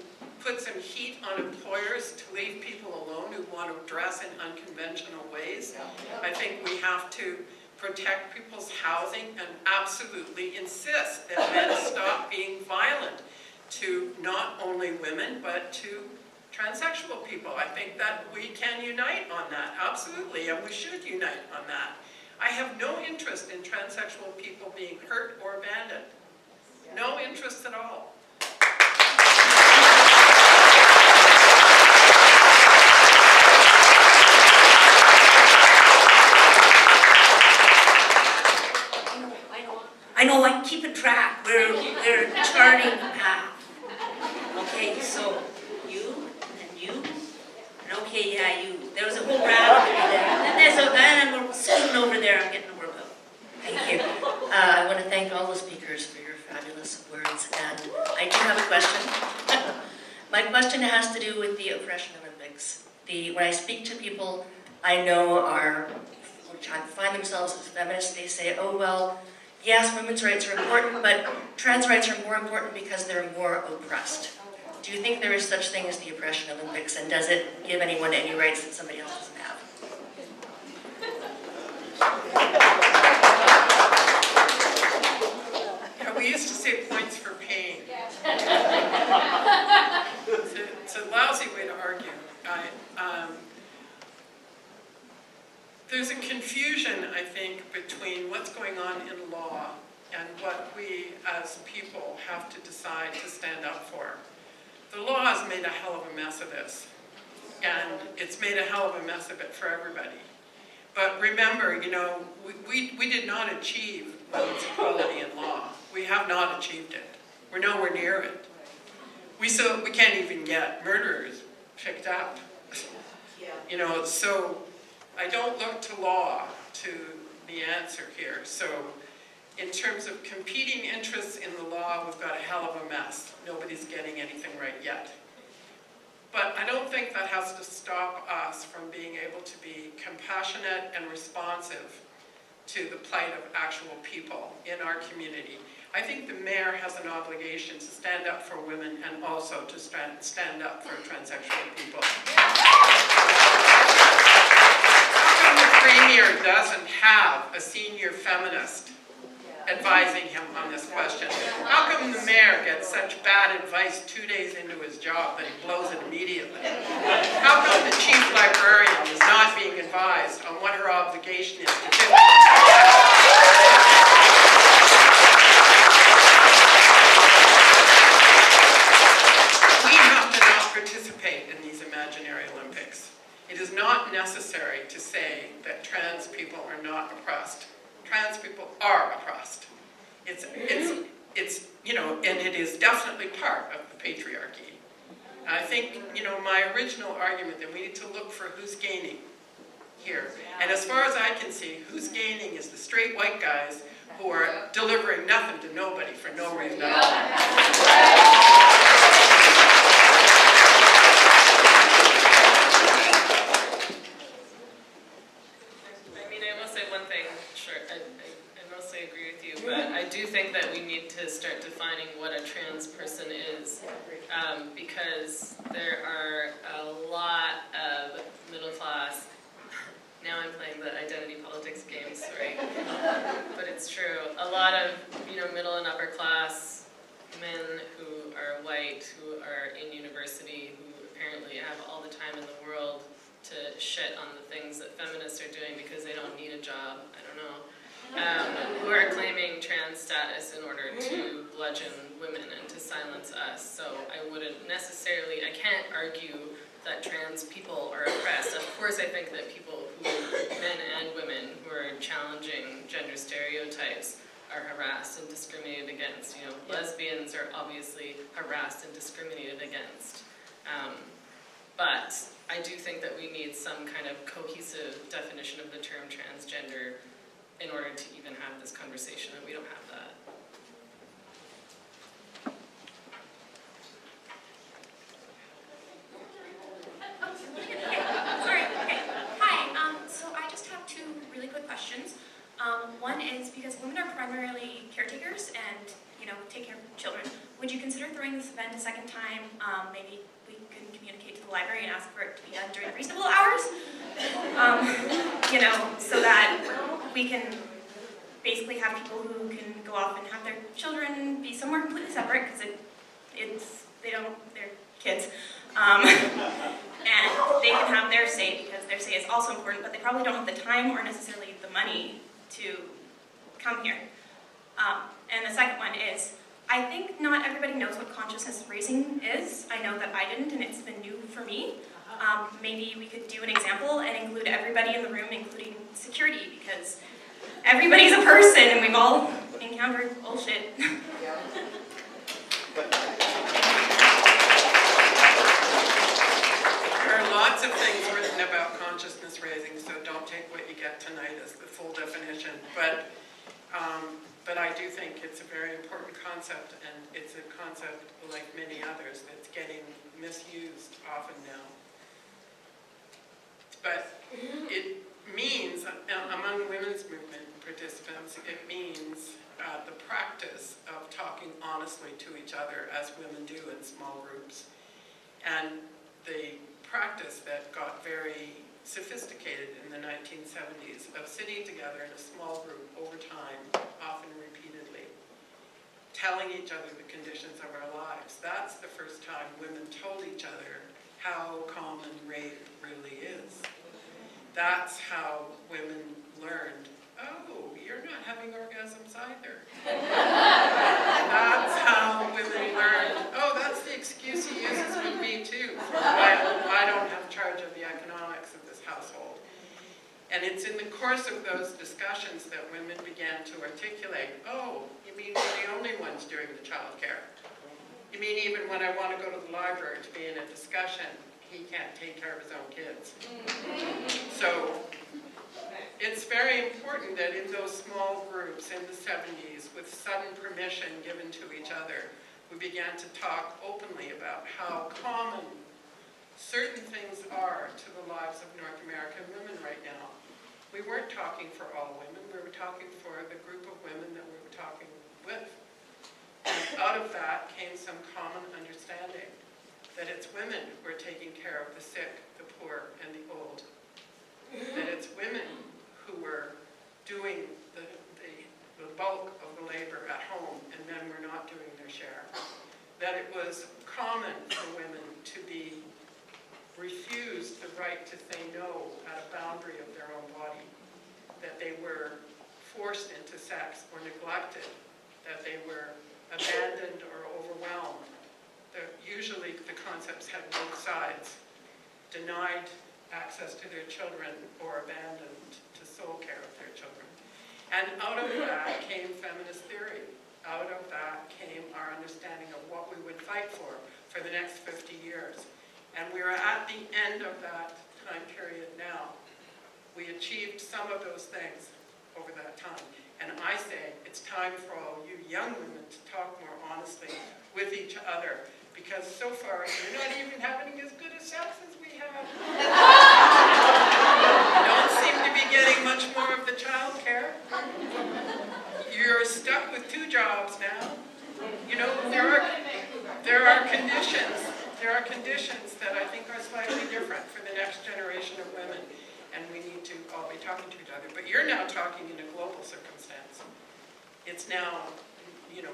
put some heat on employers to leave people alone who want to dress in unconventional ways. I think we have to protect people's housing and absolutely insist that men stop being violent to not only women but to transsexual people. I think that we can unite on that, absolutely, and we should unite on that. I have no interest in transsexual people being hurt or abandoned. No interest at all. I know, I'm keeping track. We're charting a path. Okay, so you, and you, and okay, yeah, you. There was a whole round there. And we're scooting over there. I'm getting the work out. Thank you. I want to thank all the speakers for your fabulous words. And I do have a question. My question has to do with the oppression Olympics. When I speak to people I know which find themselves as feminists, they say, oh, well, yes, women's rights are important, but trans rights are more important because they're more oppressed. Do you think there is such thing as the oppression Olympics, and does it give anyone any rights that somebody else doesn't have? Yeah, we used to say points for pain. It's a lousy way to argue. There's a confusion, I think, between what's going on in law and what we as people have to decide to stand up for. The law has made a hell of a mess of this, and it's made a hell of a mess of it for everybody. But remember, we did not achieve women's equality in law. We have not achieved it. We're nowhere near it. We can't even get murderers picked up. So I don't look to law to the answer here. So in terms of competing interests in the law, we've got a hell of a mess. Nobody's getting anything right yet. But I don't think that has to stop us from being able to be compassionate and responsive to the plight of actual people in our community. I think the mayor has an obligation to stand up for women and also to stand up for transsexual people. How come the premier doesn't have a senior feminist advising him on this question? How come the mayor gets such bad advice 2 days into his job that he blows it immediately? How come the chief librarian is not being advised on what her obligation is to do? We have to not participate in these imaginary Olympics. It is not necessary to say not oppressed. Trans people are oppressed. It's you know, and it is definitely part of the patriarchy. I think, you know, my original argument that we need to look for who's gaining here. And as far as I can see, who's gaining is the straight white guys who are delivering nothing to nobody for no reason at all. I mean, I will say one thing, sure, I mostly agree with you, but I do think that we need to start defining what a trans person is, because there are a lot of middle class, now I'm playing the identity politics game, sorry, but it's true, a lot of, you know, middle and upper class men who are white, who are in university, who apparently have all the time in the world to shit on the things that feminists are doing because they don't need a job, I don't know, who are claiming trans status in order to bludgeon women and to silence us. So I wouldn't necessarily, I can't argue that trans people are oppressed. Of course I think that people who, men and women, who are challenging gender stereotypes are harassed and discriminated against. You know, lesbians are obviously harassed and discriminated against. But I do think that we need some kind of cohesive definition of the term transgender in order to even have this conversation, and we don't have that. Sorry, okay. Hi, so I just have two really quick questions. One is, because women are primarily caretakers and, you know, take care of children, would you consider throwing this event a second time? Maybe we can communicate to the library and ask for it to be done during reasonable hours? You know, so that we can basically have people who can go off and have their children be somewhere completely separate, because they're kids. And they can have their say, because their say is also important, but they probably don't have the time or necessarily the money to come here. And the second one is, I think not everybody knows what consciousness raising is. I know that I didn't, and it's been new for me. Maybe we could do an example and include everybody in the room, including security, because everybody's a person and we've all encountered bullshit. There are lots of things written about consciousness raising, so don't take what you get tonight as the full definition. But I do think it's a very important concept, and it's a concept, like many others, that's getting misused often now. But it means, among women's movement participants, it means the practice of talking honestly to each other, as women do in small groups. And the practice that got very sophisticated in the 1970s of sitting together in a small group over time, often repeatedly, telling each other the conditions of our lives. That's the first time women told each other how common rape really is. That's how women learned, oh, you're not having orgasms either. That's how women learned, oh, that's the excuse he uses with me too, for why I don't have charge of the economics of this household. And it's in the course of those discussions that women began to articulate, oh, you mean we're the only ones doing the child care? You mean even when I want to go to the library to be in a discussion, he can't take care of his own kids. So it's very important that in those small groups in the 70s, with sudden permission given to each other, we began to talk openly about how common certain things are to the lives of North American women right now. We weren't talking for all women, we were talking for the group of women that we were talking with. And out of that came some common understanding that it's women who are taking care of the sick, the poor, and the old. That it's women who were doing the bulk of the labor at home, and men were not doing their share. That it was common for women to be refused the right to say no at a boundary of their own body. That they were forced into sex or neglected. That they were abandoned or overwhelmed. Usually the concepts had both sides. Denied access to their children or abandoned to sole care of their children. And out of that came feminist theory. Out of that came our understanding of what we would fight for the next 50 years. And we're at the end of that time period now. We achieved some of those things over that time. And I say it's time for all you young women to talk more honestly with each other, because so far you're not even having as good a sex as we have. You don't seem to be getting much more of the child care. You're stuck with 2 jobs now. You know, there are conditions that I think are slightly different for the next generation of women, and we need to all be talking to each other. But you're now talking in a global circumstance. It's now, you know,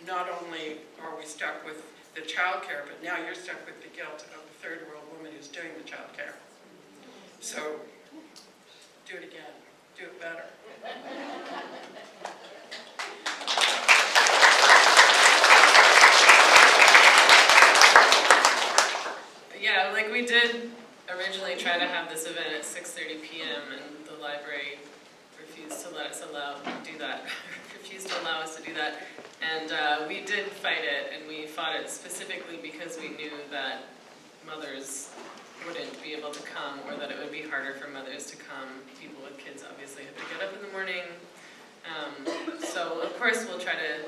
not only are we stuck with the child care, but now you're stuck with the guilt of the third world woman who's doing the child care. So, do it again. Do it better. Yeah, like we did originally try to have this event at 6:30 p.m. and the library refused to let us do that. Refused to allow us to do that. And we did fight it, and we fought it specifically because we knew that mothers wouldn't be able to come, or that it would be harder for mothers to come. People with kids obviously have to get up in the morning. So of course we'll try to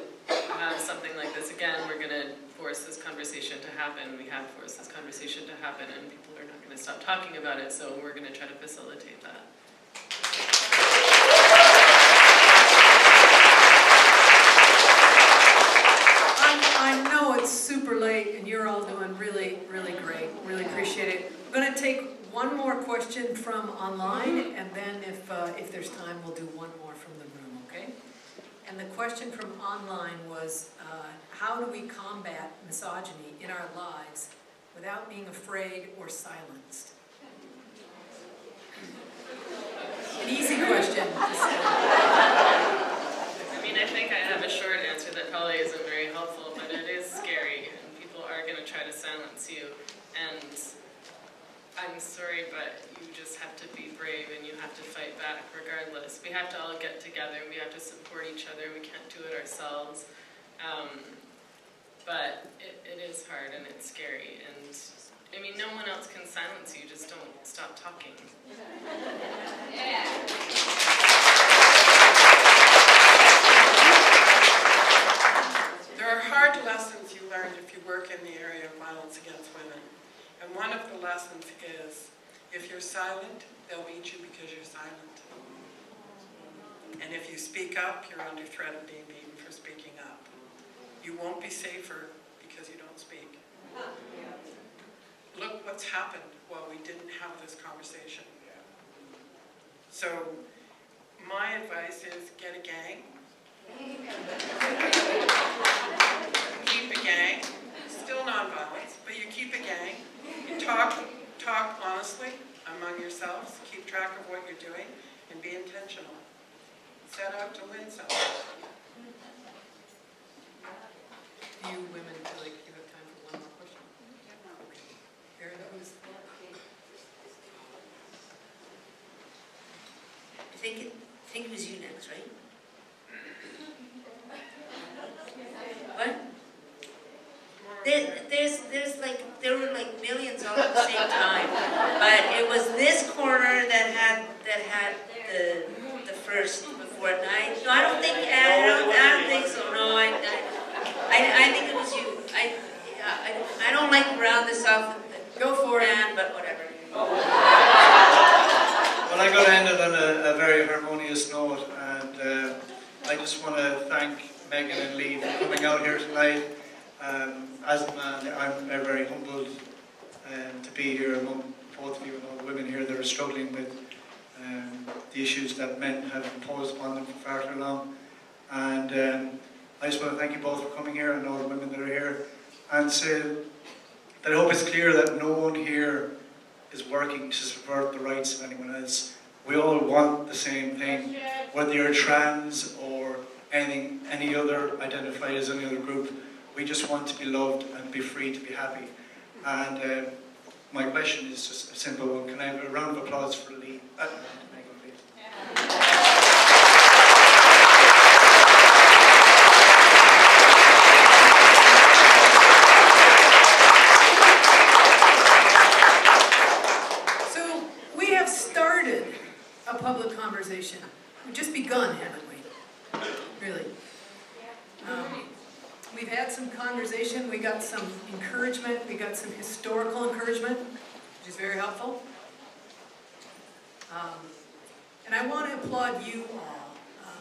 have something like this again. We're going to force this conversation to happen. We have forced this conversation to happen, and people are not going to stop talking about it, so we're going to try to facilitate that. I know it's super late and you're all doing really, really great. Really appreciate it. I'm going to take one more question from online, and then if there's time, we'll do one more from the room, okay? And the question from online was, how do we combat misogyny in our lives without being afraid or silenced? An easy question. I mean, I think I have a short answer that probably isn't very helpful, but it is scary, and people are going to try to silence you. And I'm sorry, but you just have to be brave, and you have to fight back regardless. We have to all get together, and we have to support each other. We can't do it ourselves. But it is hard, and it's scary. And I mean, no one else can silence you. Just don't stop talking. Yeah. There are hard lessons you learn if you work in the area of violence against women. And one of the lessons is, if you're silent, they'll beat you because you're silent. And if you speak up, you're under threat of being beaten for speaking up. You won't be safer because you don't speak. Look what's happened while we didn't have this conversation. So, my advice is get a gang. Keep a gang. Still nonviolence, but you keep a gang. You talk honestly among yourselves. Keep track of what you're doing and be intentional. Set out to win something. Do you women feel like you have time for one more question? Okay. There that was. I think it was you next, right? What? There were like millions all at the same time, but it was this corner that had the first before it. I don't think so. No, I think it was you. I don't like to round this off with the Go for it. but whatever. Well, I got to end it on a very harmonious note, and I just want to thank Meghan and Lee for coming out here tonight. As a man, I'm very humbled to be here among both of you and all the women here that are struggling with the issues that men have imposed upon them for far too long. And I just want to thank you both for coming here and all the women that are here, and say that I hope it's clear that no one here is working to subvert the rights of anyone else. We all want the same thing, whether you're trans or any other identified as any other group. We just want to be loved and be free to be happy. And my question is just a simple one. Can I have a round of applause for Lee? Meghan, please. fun, haven't we? Really. We've had some conversation, we got some encouragement, we got some historical encouragement, which is very helpful. And I want to applaud you all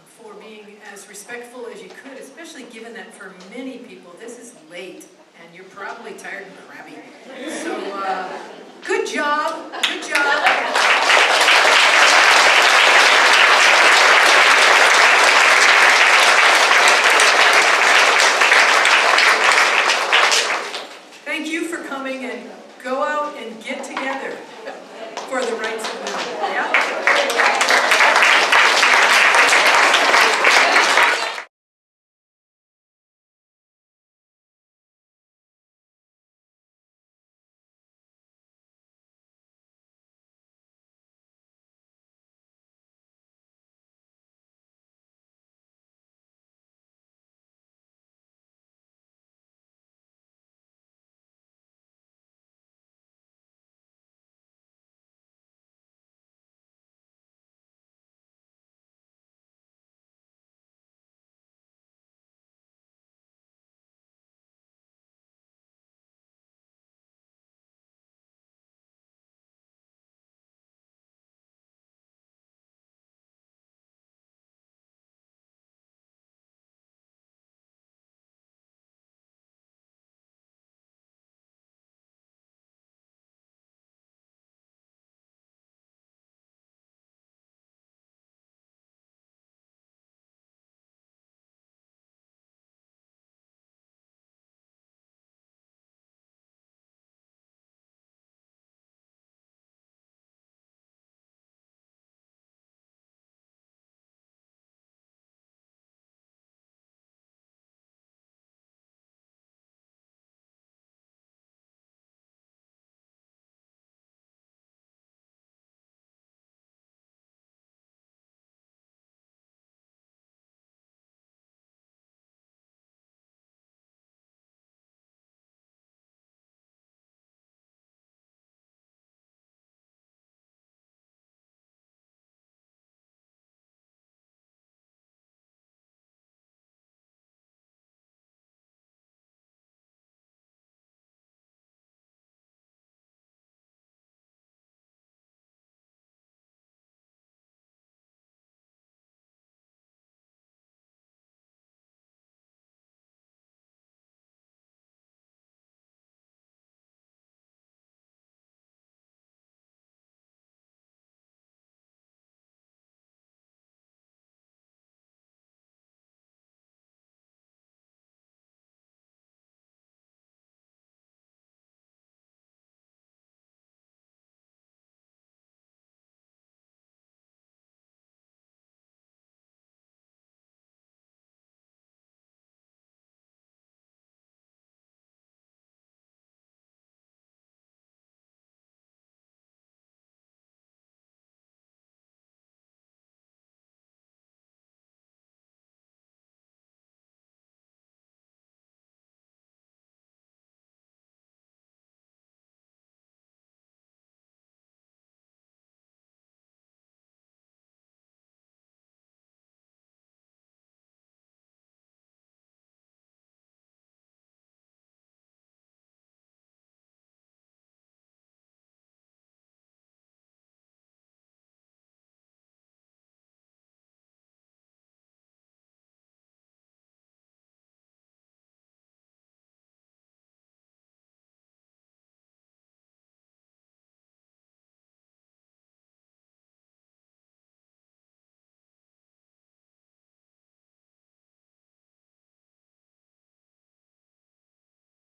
for being as respectful as you could, especially given that for many people this is late and you're probably tired and crabby. So good job, good job.